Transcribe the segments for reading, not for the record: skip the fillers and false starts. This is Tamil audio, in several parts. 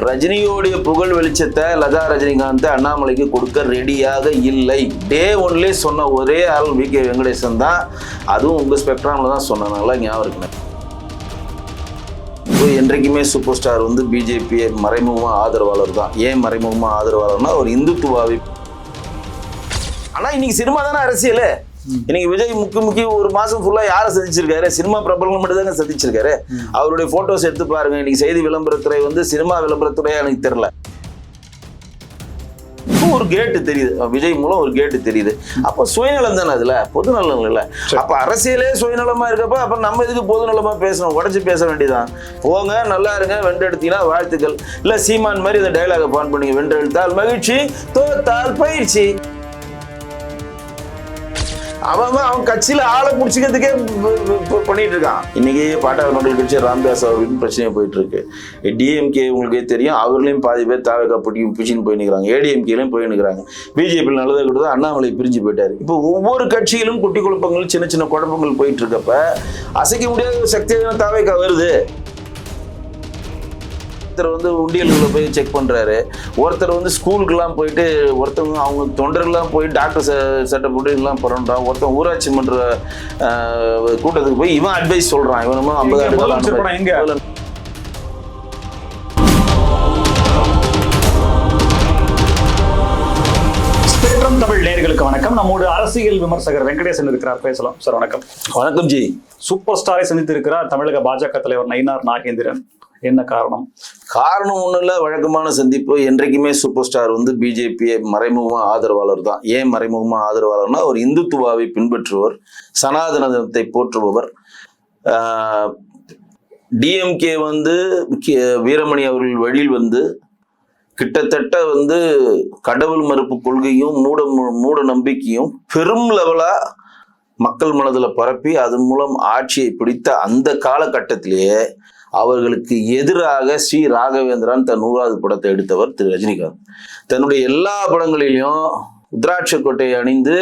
ரஜினியோடைய புகழ் வெளிச்சத்தை லதா ரஜினிகாந்த் அண்ணாமலைக்கு கொடுக்க ரெடியாக இல்லை. டே ஒன்லேயே சொன்ன ஒரே ஆள் வி.கே. வெங்கடேசன் தான். அதுவும் உங்கள் ஸ்பெக்ட்ராமில் தான் சொன்னனால ஞாபகம் இருக்குண்ணே. இப்போ என்றைக்குமே சூப்பர் ஸ்டார் வந்து பிஜேபி மறைமுகமாக ஆதரவாளர் தான். ஏன் மறைமுகமாக ஆதரவாளர்னா ஒரு இந்துத்துவாவை. ஆனால் இன்னைக்கு சினிமா தானே அரசியல். இன்னைக்கு விஜய் முக்கிய ஒரு மாசம் ஃபுல்லா யாரை சந்திச்சிருக்காரு? சினிமா பிரபலங்கள் மட்டும் தாங்க சந்திச்சிருக்காரு. அவருடைய போட்டோஸ் எடுத்து பாருங்க. இன்னைக்கு செய்தி விளம்பரத்துறை வந்து சினிமா விளம்பரத்துறையா எனக்கு தெரியல. ஒரு கேட்டு தெரியுது, விஜய் மூலம் ஒரு கேட்டு தெரியுது. அப்போ சுயநலம் தானே, அதுல பொதுநலம் இல்லை. அப்ப அரசியலே சுயநலமா இருக்கப்ப அப்ப நம்ம இதுக்கு பொதுநலமா பேசணும், உடச்சு பேச வேண்டியதான். போங்க, நல்லா இருங்க, வென்றெடுத்தீங்கன்னா வாழ்த்துக்கள். இல்ல சீமான் மாதிரி இந்த டைலாக பான் பண்ணீங்க, வென்றெடுத்தால் மகிழ்ச்சி, தோத்தால் பயிற்சி. அவன் கட்சியில ஆளை முடிச்சுக்கிறதுக்கே பண்ணிட்டு இருக்கான். இன்னைக்கு பாட்டாளி மக்கள் கட்சி ராமதாஸ் அவர்களுக்கு பிரச்சனையா போயிட்டு இருக்கு. டிஎம்கே உங்களுக்கே தெரியும், அவர்களையும் பாதி பேர் தாவக பிடிச்சின்னு போய் நிற்கிறாங்க, ஏடிஎம்கேலையும் போய் நிற்கிறாங்க. பிஜேபி நல்லதை கொடுத்தா அண்ணாமலை பிரிஞ்சு போயிட்டாரு. இப்போ ஒவ்வொரு கட்சியிலும் குட்டி குழப்பங்கள், சின்ன சின்ன குழப்பங்கள் போயிட்டு இருக்கப்ப அசைக்க முடியாத ஒரு சக்தியான தாவக வருது. ஒருத்தர் வந்து உண்டியல்களை போய் செக் பண்றாரு, ஒருத்தர் வந்து ஸ்கூலுக்குலாம் போயிட்டு, ஒருத்தவங்க அவங்க தொண்டர்கள்லாம் போய் டாக்டர் சட்டை போட்டு எல்லாம் பண்றான், ஒருத்தன் ஊராட்சி மன்ற கூட்டத்துக்கு போய் இவன் அட்வைஸ் சொல்றான். இவனும் 50 தமிழ் நேயர்களுக்கு வணக்கம். நம்மோடு அரசியல் விமர்சகர் வெங்கடேசன் இருக்கிறார், பேசலாம் சார். வணக்கம். வணக்கம் ஜி. சூப்பர் ஸ்டாரை சந்தித்து இருக்கிறார் தமிழக பாஜக தலைவர் நயினார் நாகேந்திரன். என்ன காரணம்? காரணம் ஒன்றும் இல்லை, வழக்கமான சந்திப்பு. என்றைக்குமே சூப்பர் ஸ்டார் வந்து பிஜேபி மறைமுகமாக ஆதரவாளர் தான். ஏன் மறைமுகமாக ஆதரவாளர்னா ஒரு இந்துத்துவாவை பின்பற்றுபவர், சனாதனத்தை போற்றுபவர். டிஎம்கே வந்து வீரமணி அவர்கள் வழியில் வந்து கிட்டத்தட்ட வந்து கடவுள் மறுப்பு கொள்கையும் மூட நம்பிக்கையும் பெரும் லெவலா மக்கள் மனதில் பரப்பி அதன் மூலம் ஆட்சியை பிடித்த அந்த காலகட்டத்திலேயே அவர்களுக்கு எதிராக ஸ்ரீ ராகவேந்திரன் தன் 100வது படத்தை எடுத்தவர் திரு ரஜினிகாந்த். தன்னுடைய எல்லா படங்களிலும் உத்ராட்ச கோட்டையை அணிந்து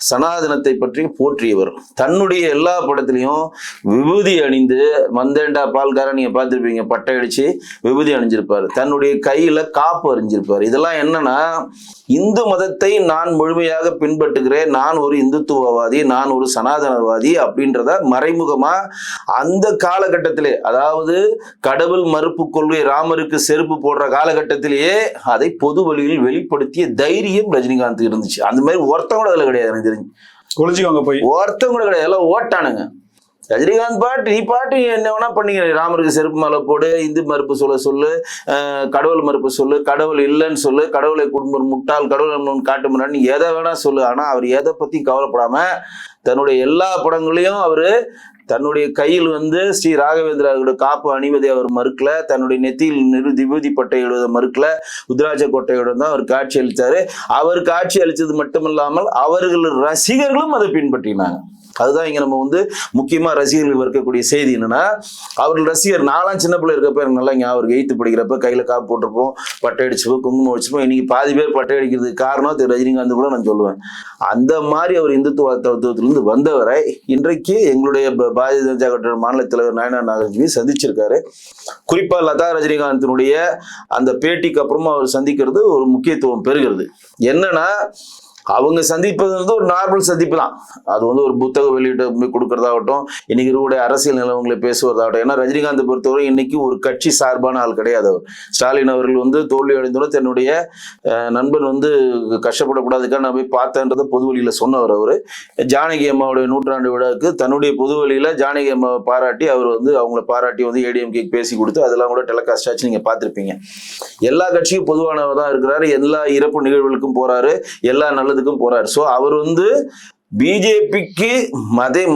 சனாதனத்தை பற்றி போற்றியவர். தன்னுடைய எல்லா படத்திலையும் விபூதி அணிந்து, மந்தேண்டா பால்காரன் நீங்க பார்த்துருப்பீங்க, பட்டை அடிச்சு விபூதி அணிஞ்சிருப்பாரு. தன்னுடைய கையில காப்பு அறிஞ்சிருப்பாரு. இதெல்லாம் என்னன்னா, இந்து மதத்தை நான் முழுமையாக பின்பற்றுகிறேன், நான் ஒரு இந்துத்துவவாதி, நான் ஒரு சனாதனவாதி அப்படின்றத மறைமுகமா அந்த காலகட்டத்திலே, அதாவது கடவுள் மறுப்பு கொள்கை, ராமருக்கு செருப்பு போடுற காலகட்டத்திலேயே அதை பொது வழியில் வெளிப்படுத்திய தைரியம் ரஜினிகாந்த் இருந்துச்சு. அந்த மாதிரி ஒருத்தம் கூட அதுல கிடையாது. எனக்கு தெரிஞ்சு ஒளிஞ்சுவாங்க போய் ஒருத்தம் கூட கிடையாது, எல்லாம் ஓட்டானுங்க. ரஜினிகாந்த் பாட்டு நீ பாட்டு என்ன வேணா பண்ணீங்க, ராமருக்கு செருப்பு மேல போடு, இந்து மறுப்பு சொல்லு, கடவுள் மறுப்பு சொல்லு, கடவுள் இல்லைன்னு சொல்லு, கடவுளை குடும்ப முட்டாள், கடவுள் காட்டு முன்னாடி எதை வேணா சொல்லு. ஆனா அவர் எதை பத்தி கவலைப்படாம தன்னுடைய எல்லா படங்களையும் அவரு தன்னுடைய கையில் வந்து ஸ்ரீ ராகவேந்திராவோட காப்பு அணிவதை அவர் மறுக்கல, தன்னுடைய நெத்தியில் விபூதி பட்டை எழுத மறுக்கல, உத்ராட்ச கோட்டையோட தான் அவர் காட்சி அளித்தாரு. அவர் காட்சி அளித்தது மட்டுமில்லாமல் அவர்கள் ரசிகர்களும் அதை பின்பற்றினாங்க. அதுதான் இங்க நம்ம வந்து முக்கியமா ரசிகர்கள் இருக்கக்கூடிய செய்தி என்னன்னா, அவர்கள் ரசிகர். நாலாம் சின்ன பிள்ளை இருக்கப்ப எனக்கு நல்லா ஞாபகம், 8th படிக்கிறப்ப கையில காப்பு போட்டிருப்போம், பட்டை அடிச்சுப்போம், குங்குமம் அடிச்சுப்போம். இன்னைக்கு பாதி பேர் பட்டை அடிக்கிறதுக்கு காரணம் திரு ரஜினிகாந்த் கூட நான் சொல்லுவேன். அந்த மாதிரி அவர் இந்துத்துவ தத்துவத்திலிருந்து வந்தவரை இன்றைக்கு எங்களுடைய பாரதிய ஜனதா கட்சி மாநில தலைவர் நயினார் நாகேந்திரன் சந்திச்சிருக்காரு. குறிப்பா லதா ரஜினிகாந்தினுடைய அந்த பேட்டிக்கு அப்புறமா அவர் சந்திக்கிறது ஒரு முக்கியத்துவம் பெறுகிறது. என்னன்னா, அவங்க சந்திப்பது வந்து ஒரு நார்மல் சந்திப்பு தான். அது வந்து ஒரு புத்தக வெளியிட்டு கொடுக்கறதாகட்டும், இன்னைக்கு இருக்கக்கூடிய அரசியல் நிலவங்களை பேசுவதாகட்டும். ஏன்னா ரஜினிகாந்தை பொறுத்தவரை இன்னைக்கு ஒரு கட்சி சார்பான ஆள் கிடையாது. அவர் ஸ்டாலின் அவர்கள் வந்து தோல்வி அடைந்தோம், தன்னுடைய நண்பன் வந்து கஷ்டப்படக்கூடாதுக்காக நான் போய் பார்த்தேன்றதை பொது வழியில சொன்னவர். அவரு ஜானகி அம்மாவுடைய 100ஆண்டு விழாவுக்கு தன்னுடைய பொது வழியில ஜானகி அம்மாவை பாராட்டி, அவர் வந்து அவங்கள பாராட்டி வந்து ஏடிஎம்கே பேசி கொடுத்து அதெல்லாம் கூட டெலிகாஸ்ட் ஆச்சு, நீங்க பார்த்திருப்பீங்க. எல்லா கட்சியும் பொதுவானவர் தான் இருக்கிறாரு, எல்லா இறப்பு நிகழ்வுகளுக்கும் போறாரு, எல்லா நல்லதுக்கும் போறாரு. சோ அவர் வந்து பிஜேபிக்கு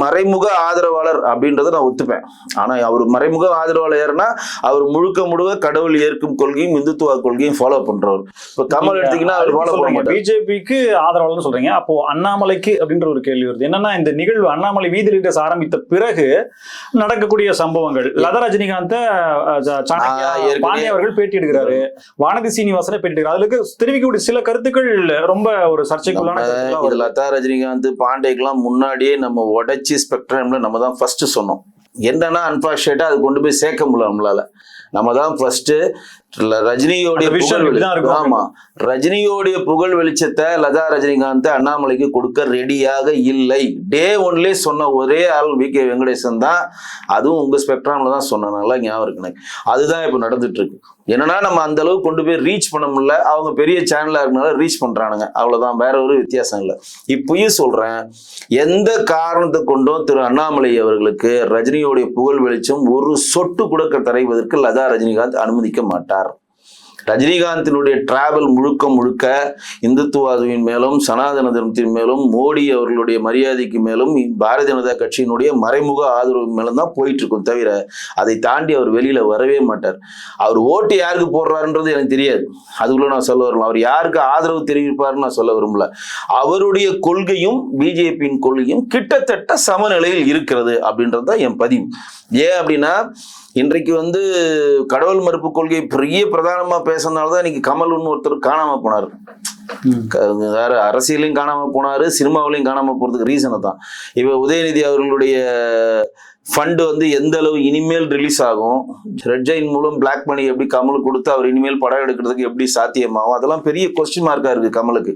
மறைமுக ஆதரவாளர் அப்படின்றத நான் ஒத்துப்பேன். ஆனா அவர் மறைமுக ஆதரவாளர்னா அவர் முழுக்க கடவுள் ஏற்கும் கொள்கையும் இந்துத்துவ கொள்கையும் ஃபாலோ பண்றவர். இப்ப கமல் எடுத்தீங்கன்னா அவர் ஃபாலோ பண்ண மாட்டார். பிஜேபிக்கு ஆதரவாளர்னு சொல்றீங்க, அப்போ அண்ணாமலைக்கு அப்படின்ற ஒரு கேள்வி வருது. என்னன்னா, இந்த நிகழ்வு அண்ணாமலை வீதி லீடர்ஸ் ஆரம்பித்த பிறகு நடக்கக்கூடிய சம்பவங்கள், லதா ரஜினிகாந்த் பாண்டிய அவர்கள் பேட்டி எடுக்கிறாரு, வானதி சீனிவாசனை பேட்டி எடுக்கிறார். அதுக்கு தெரிவிக்கக்கூடிய சில கருத்துக்கள் ரொம்ப ஒரு சர்ச்சைக்குள்ளான. லதா ரஜினிகாந்த் பாண்டேக்கெல்லாம் முன்னாடியே நம்ம உடைச்சி ஸ்பெக்ட்ரம்ல நம்ம தான் ஃபர்ஸ்ட் சொன்னோம். என்னன்னா அன்பார்ச்சுனேட்டா அது கொண்டு போய் சேர்க்க முடியல நம்மளால. நம்ம தான் ஃபர்ஸ்ட் ரஜினியோடைய ஆமா ரஜினியோடைய புகழ் வெளிச்சத்தை லதா ரஜினிகாந்த் அண்ணாமலைக்கு கொடுக்க ரெடியாக இல்லை. டே ஒன்லயே சொன்ன ஒரே ஆள் வி.கே. வெங்கடேசன் தான். அதுவும் உங்க ஸ்பெக்ட்ராம்ல தான் சொன்னனால ஞாபகம் இருக்கு எனக்கு. அதுதான் இப்ப நடந்துட்டு இருக்கு. என்னன்னா நம்ம அந்த அளவுக்கு கொண்டு போய் ரீச் பண்ண முடியல. அவங்க பெரிய சேனலா இருக்கனால ரீச் பண்றானுங்க, அவ்வளவுதான், வேற ஒரு வித்தியாசம் இல்லை. இப்பயும் சொல்றேன், எந்த காரணத்தை கொண்டும் திரு அண்ணாமலை அவர்களுக்கு ரஜினியோடைய புகழ் வெளிச்சம் ஒரு சொட்டு கூட தரைவதற்கு லதா ரஜினிகாந்த் அனுமதிக்க மாட்டார். ரஜினிகாந்தினுடைய டிராவல் முழுக்க முழுக்க இந்துத்துவாதின் மேலும் சனாதன தர்மத்தின் மேலும் மோடி அவர்களுடைய மரியாதைக்கு மேலும் பாரதிய ஜனதா கட்சியினுடைய மறைமுக ஆதரவு மேலும் தான் போயிட்டு இருக்கும். தவிர அதை தாண்டி அவர் வெளியில வரவே மாட்டார். அவர் ஓட்டு யாருக்கு போடுறாருன்றது எனக்கு தெரியாது, அதுக்குள்ள நான் சொல்ல வரல. அவர் யாருக்கு ஆதரவு தெரிவிப்பாருன்னு நான் சொல்ல விரும்பல. அவருடைய கொள்கையும் பிஜேபியின் கொள்கையும் கிட்டத்தட்ட சமநிலையில் இருக்கிறது அப்படின்றது தான் என் பதிவு. ஏன் அப்படின்னா, இன்றைக்கு கடவுள் மறுப்பு கொள்கை பெரிய பிரதானமா பேசுறதுனாலதான் இன்னைக்கு கமல்னு ஒருத்தர் காணாம போனாரு. வேற அரசியலையும் காணாம போனாரு, சினிமாவிலையும் காணாம போறதுக்கு ரீசனை தான். இப்ப உதயநிதி அவர்களுடைய ஃபண்டு எந்த அளவு இனிமேல் ரிலீஸ் ஆகும், ரெட் ஜெயின் மூலம் பிளாக் மணி எப்படி கமலுக்கு கொடுத்து அவர் இனிமேல் படம் எடுக்கிறதுக்கு எப்படி சாத்தியமாகும், அதெல்லாம் பெரிய கொஸ்டின் மார்க்கா இருக்கு கமலுக்கு.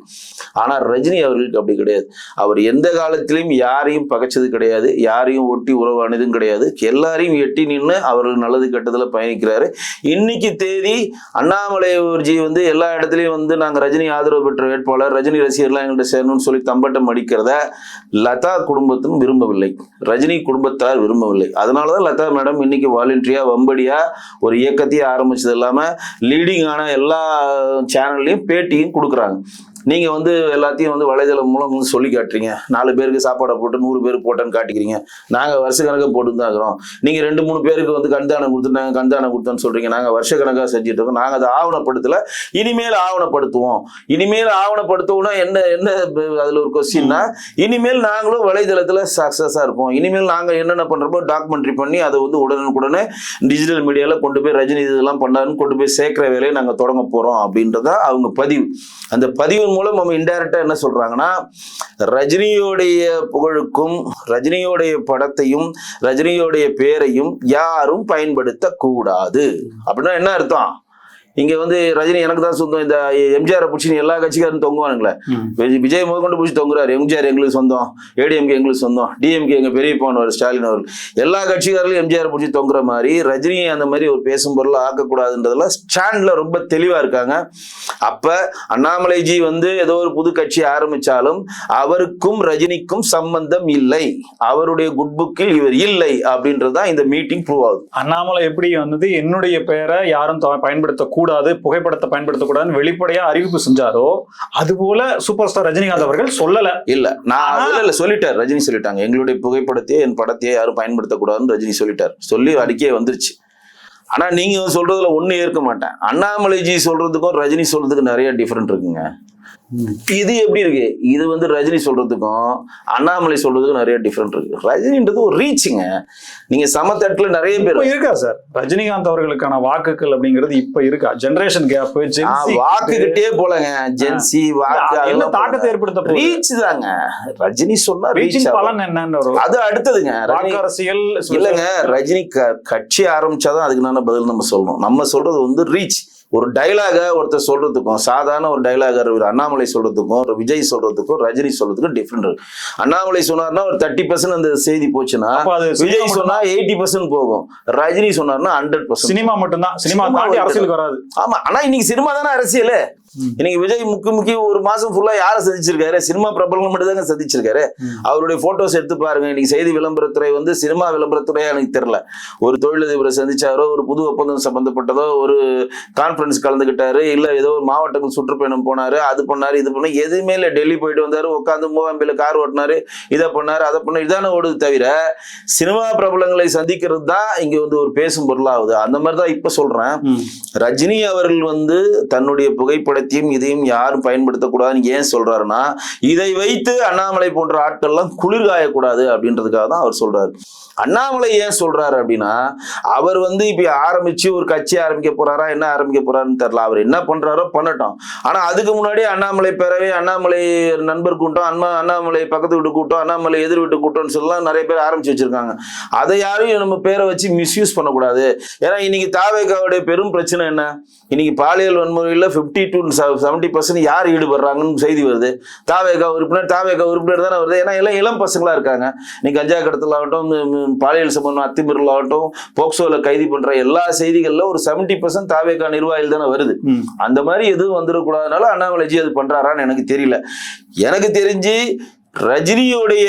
ஆனா ரஜினி அவர்களுக்கு அப்படி கிடையாது. அவர் எந்த காலத்திலையும் யாரையும் பகைச்சது கிடையாது, யாரையும் ஒட்டி உறவானதும் கிடையாது. எல்லாரையும் எட்டி நின்று அவர்கள் நல்லது கெட்டதுல பயணிக்கிறாரு. இன்னைக்கு தேதி அண்ணாமலை ஜி எல்லா இடத்துலயும் நாங்க ரஜினி ஆதரவு பெற்ற வேட்பாளர், ரஜினி ரசிகர்லாம் எங்கள்கிட்ட சேரணும்னு சொல்லி தம்பட்டம் அடிக்கிறத லதா குடும்பத்திலும் விரும்பவில்லை, ரஜினி குடும்பத்தார் விரும்பவில்லை. அதனாலதான் லதா மேடம் இன்னைக்கு வாலண்டியா வம்படியா ஒரு இயக்கத்தையே ஆரம்பிச்சது இல்லாம லீடிங்கான எல்லா சேனல்லையும் பேட்டியும் கொடுக்குறாங்க. நீங்க எல்லாத்தையும் வலைதளம் மூலம் சொல்லி காட்டுறீங்க. 4 பேருக்கு சாப்பாடை போட்டு 100 பேர் போட்டேன்னு காட்டிக்கிறீங்க. நாங்க வருஷ கணக்காக போட்டு தான் இருக்கிறோம். நீங்க 2-3 பேருக்கு கண்தானம் கொடுத்துட்டாங்க, கண்தானம் கொடுத்தோன்னு சொல்றீங்க. நாங்க வருஷ கணக்காக செஞ்சுட்டு இருக்கோம். நாங்க அதை ஆவணப்படுத்தல, இனிமேல் ஆவணப்படுத்துவோம். இனிமேல் ஆவணப்படுத்துவோம்னா என்ன அதுல ஒரு கொஸ்டின்னா, இனிமேல் நாங்களும் வலைதளத்துல சக்சஸா இருப்போம். இனிமேல் நாங்க என்னென்ன பண்றோமோ டாக்குமெண்ட்ரி பண்ணி அதை உடனுக்குடனே டிஜிட்டல் மீடியால கொண்டு போய் ரஜினி இதெல்லாம் பண்ணாருன்னு கொண்டு போய் சேர்க்கிற வேலையை நாங்க தொடங்க போறோம் அப்படின்றத அவங்க பதிவு. அந்த பதிவு மூலம் நம்ம இன்டைரக்டா என்ன சொல்றாங்கன்னா, ரஜினியோடைய புகழுக்கும் ரஜினியோடைய படத்தையும் ரஜினியோடைய பேரையும் யாரும் பயன்படுத்த கூடாது அப்படின்னா என்ன அர்த்தம்? இங்க ரஜினி எனக்கு தான் சொந்தம், இந்த எம்ஜிஆர் பிடிச்சி எல்லா கட்சிக்காரும் தொங்குவானுங்களே. விஜய் முதற்கொண்டு பிடிச்சி தொங்குறாரு. எம்ஜிஆர் எங்களுக்கு சொந்தம், ஏடிஎம்கே எங்களுக்கு சொந்தம், டிஎம்கே எங்க பெரிய போனவர் ஸ்டாலின் அவர்கள், எல்லா கட்சிக்காரர்களும் எம்ஜிஆர் பிடிச்சி தொங்குற மாதிரி ரஜினியை அந்த மாதிரி ஒரு பேசும் பொருளை ஆக்கக்கூடாதுன்றதுல ஸ்டாண்ட்ல ரொம்ப தெளிவா இருக்காங்க. அப்ப அண்ணாமலைஜி ஏதோ ஒரு புது கட்சி ஆரம்பிச்சாலும் அவருக்கும் ரஜினிக்கும் சம்பந்தம் இல்லை, அவருடைய குட் புக்கில் இவர் இல்லை அப்படின்றதுதான் இந்த மீட்டிங் ப்ரூவ் ஆகுது. அண்ணாமலை எப்படி என்னுடைய பெயரை யாரும் பயன்படுத்த கூடாது, புகைப்படத்தை பயன்படுத்தக்கூடாதுன்னு வெளிப்படையா அறிவிப்பு செஞ்சாரோ, அது போல சூப்பர் ஸ்டார் ரஜினிகாந்த் அவர்கள் சொல்லல. நான் சொல்லிட்டார், ரஜினி சொல்லிட்டாங்க, எங்களுடைய புகைப்படத்தையே என் படத்தையே யாரும் பயன்படுத்தக்கூடாதுன்னு ரஜினி சொல்லிட்டார். சொல்லி அறிக்கையே வந்துருச்சு. ஆனா நீங்க சொல்றதுல ஒண்ணு ஏற்க மாட்டேன். அண்ணாமலைஜி சொல்றதுக்கும் ரஜினி சொல்றதுக்கும் நிறைய டிஃபரெண்ட் இருக்குங்க. இது எப்படி இருக்கு? இது ரஜினி சொல்றதுக்கும் அண்ணாமலை சொல்றதுக்கும் நிறைய டிஃபரெண்ட் இருக்கு. ரஜினின்றது ஒரு ரீச்சுங்க. நீங்க சமத்தட்டுல நிறைய பேர் இருக்கா சார், ரஜினிகாந்த் அவர்களுக்கான வாக்குகள் அப்படிங்கிறது இப்ப இருக்கா? ஜெனரேஷன் கேப், வாக்குகிட்டே போலங்க. ஜென்சி வாக்கு என்ன தாக்கத்தை ஏற்படுத்த ரீச் தாங்க. ரஜினி சொன்னா ரீச்சிங் பலன் என்னன்னு அது அடுத்ததுங்க. அரசியல் இல்லங்க, ரஜினி கட்சி ஆரம்பிச்சாதான் அதுக்கு பதில் நம்ம சொல்லணும். நம்ம சொல்றது ரீச். ஒரு டைலாக ஒருத்தர் சொல்றதுக்கும் சாதாரண ஒரு டைலாக அண்ணாமலை சொல்றதுக்கும் விஜய் சொல்றதுக்கும் ரஜினி சொல்றதுக்கும் டிஃபரெண்ட் இருக்கு. அண்ணாமலை சொன்னார்னா ஒரு 30% அந்த செய்தி போச்சுன்னா, விஜய் சொன்னா 80% போகும், ரஜினி சொன்னார்னா 100%. சினிமா மட்டும்தான், சினிமா தாண்டி அரசியலுக்கு வராது. ஆமா, ஆனா இன்னைக்கு சினிமா தானே அரசியல். இன்னைக்கு விஜய் முக்கிய ஒரு மாசம் ஃபுல்லா யாரை சந்திச்சிருக்காரு? சினிமா பிரபலங்கள் மட்டும் தாங்க சந்திச்சிருக்காரு. அவருடைய போட்டோஸ் எடுத்து பாருங்க. இன்னைக்கு செய்தி விளம்பரத்துறை சினிமா விளம்பரத்துறையா எனக்கு தெரியல. ஒரு தொழிலதிபரை சந்திச்சாரோ, ஒரு புது ஒப்பந்தம் சம்பந்தப்பட்டதோ, ஒரு கான்ஃபரன்ஸ் கலந்துகிட்டாரு, இல்ல ஏதோ ஒரு மாவட்டங்கள் சுற்றுப்பயணம் போனாரு, அது பண்ணாரு, இது பண்ண எதுவுமே இல்லை. டெல்லி போயிட்டு வந்தாரு, உட்காந்து மூவாம்பில கார் ஓட்டினாரு, இதை பண்ணாரு, அதை பண்ணாரு, இதான ஓடுது. தவிர சினிமா பிரபலங்களை சந்திக்கிறது தான் இங்க ஒரு பேசும் பொருளாகுது. அந்த மாதிரிதான் இப்ப சொல்றேன். ரஜினி அவர்கள் தன்னுடைய புகைப்படத்தையும் இதையும் யாரும் பயன்படுத்தக்கூடாதுன்னு ஏன் சொல்றாருன்னா, இதை வைத்து அண்ணாமலை போன்ற ஆட்கள்லாம் குளிர்காயக்கூடாது அப்படின்றதுக்காக தான் அவர் சொல்றாரு. அண்ணாமலை ஏன் சொல்றாரு அப்படின்னா, அவர் இப்ப ஆரம்பிச்சு ஒரு கட்சி ஆரம்பிக்க போறாரா, என்ன ஆரம்பிக்க போறாருன்னு தெரியல. அவர் என்ன பண்றாரோ பண்ணட்டும். ஆனா அதுக்கு முன்னாடி அண்ணாமலை பேரவை, அண்ணாமலை நண்பர் கூட்டம், அண்ணாமலை பக்கத்து வீட்டு கூட்டம், அண்ணாமலை எதிர் வீட்டு கூட்டம்னு சொல்லலாம் நிறைய பேர் ஆரம்பிச்சு வச்சிருக்காங்க. அதை யாரையும் நம்ம பேரை வச்சு மிஸ்யூஸ் பண்ணக்கூடாது. ஏன்னா இன்னைக்கு தாவேகாவுடைய பெரும் பிரச்சனை என்ன? இன்னைக்கு பாலியல் வன்முறையில் 50 to 70% யார் ஈடுபடுறாங்கன்னு செய்தி வருது. தாவேகா உறுப்பினர் தானே வருது. ஏன்னா எல்லாம் இளம் பசங்களா இருக்காங்க. நீ கஞ்சா கடத்தல் ஆகட்டும், பாலியல் சம்பந்தம் அத்துமீறல் ஆகட்டும், போக்சோல கைது பண்ற எல்லா செய்திகள்ல ஒரு 70% தாவேகா நிர்வாகிகள் தானே வருது. அந்த மாதிரி எதுவும் வந்துடக்கூடாதுனால அண்ணாமலைஜி அது பண்றாரான்னு எனக்கு தெரியல. எனக்கு தெரிஞ்சு ரஜினியோடைய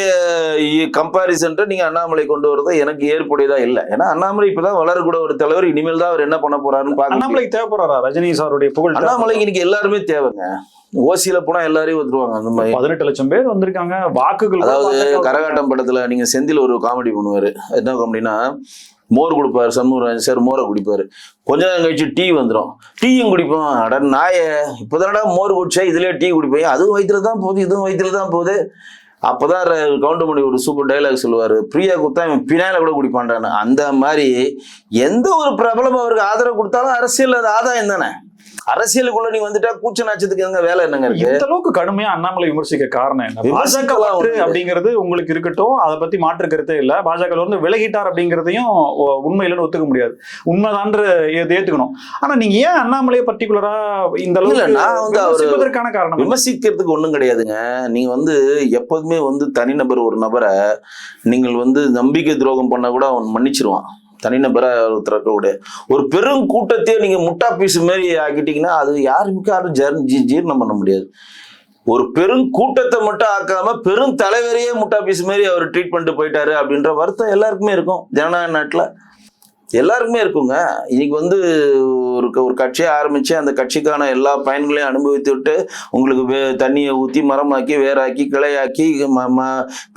கம்பாரிசன் நீங்க அண்ணாமலை கொண்டு வரது எனக்கு ஏற்புடையதா இல்லை. ஏன்னா அண்ணாமலை இப்பதான் வளரக்கூட ஒரு தலைவர். இனிமேல் தான் அவர் என்ன பண்ண போறாருன்னு பாக்க. அண்ணாமலைக்கு தேவைப்படுறாரா ரஜினி சாருடைய புகழ்? அண்ணாமலைக்கு இன்னைக்கு எல்லாருமே தேவைங்க. ஓசியில போனா எல்லாரையும் வந்துருவாங்க. அந்த மாதிரி 18 லட்சம் பேர் வந்திருக்காங்க வாக்குகள். அதாவது கரகாட்டம் படத்துல நீங்க செந்தில் ஒரு காமெடி பண்ணுவாரு. என்ன காமெடினா, மோர் கொடுப்பாரு சண்முகராஜன் சார், மோரை குடிப்பாரு. கொஞ்ச நேரம் கழிச்சு டீ வந்துடும். டீயும் குடிப்போம். அட நாய, இப்போதானடா மோர் குடிச்சா இதுலயே டீ குடிப்பேன். அதுவும் வயிற்றுல தான் போகுது, இதுவும் வயிற்றுல தான் போகுது. அப்பதான் கவுண்டமணி ஒரு சூப்பர் டைலாக் சொல்லுவாரு, பிரியா குத்தா இவன் பினாயில கூட குடிப்பான்டான்னு. அந்த மாதிரி எந்த ஒரு பிரபலம் அவருக்கு ஆதரவு கொடுத்தாலும் அரசியல் அது ஆதாயம் தானே. அரசியலுக்குள்ள நீ வந்துட்டா கூச்ச நாச்சத்துக்கு எங்க வேலை என்னங்க இருக்கு? இந்த அளவுக்கு கடுமையா அண்ணாமலை விமர்சிக்க காரணம் என்ன? பாஜக அப்படிங்கிறது உங்களுக்கு இருக்கட்டும், அதை பத்தி மாற்று கருத்தே இல்ல. பாஜக வந்து விலகிட்டார் அப்படிங்கிறதையும் உண்மையிலன்னு ஒத்துக்க முடியாது. உண்மைதான்ற ஏத்துக்கணும். ஆனா நீங்க ஏன் அண்ணாமலையை பர்டிகுலரா இந்த அளவுக்கு நான் வந்து விமர்சிப்பதற்கான காரணம்? விமர்சிக்கிறதுக்கு ஒண்ணும் கிடையாதுங்க. நீங்க வந்து எப்போதுமே வந்து தனிநபர் ஒரு நபரை நீங்கள் வந்து நம்பிக்கை துரோகம் பண்ண கூட அவன் மன்னிச்சிருவான். தனிநபரா திறக்கக்கூடிய ஒரு பெரும் கூட்டத்தையே நீங்க முட்டா பீஸ் மாதிரி ஆக்கிட்டீங்கன்னா அது யாரும் ஜீரணம் பண்ண முடியாது. ஒரு பெரும் கூட்டத்தை மட்டும் ஆக்காம பெரும் தலைவரையே முட்டா பீஸ் மாதிரி அவர் ட்ரீட் பண்ணிட்டு போயிட்டாரு அப்படின்ற வருத்தம் எல்லாருக்குமே இருக்கும். ஜனநாயக நாட்டுல எல்லாருக்குமே இருக்குங்க. இன்னைக்கு வந்து ஒரு கட்சியை ஆரம்பிச்சு அந்த கட்சிக்கான எல்லா பயன்களையும் அனுபவித்து விட்டு உங்களுக்கு தண்ணியை ஊற்றி மரமாக்கி வேறாக்கி கிளையாக்கி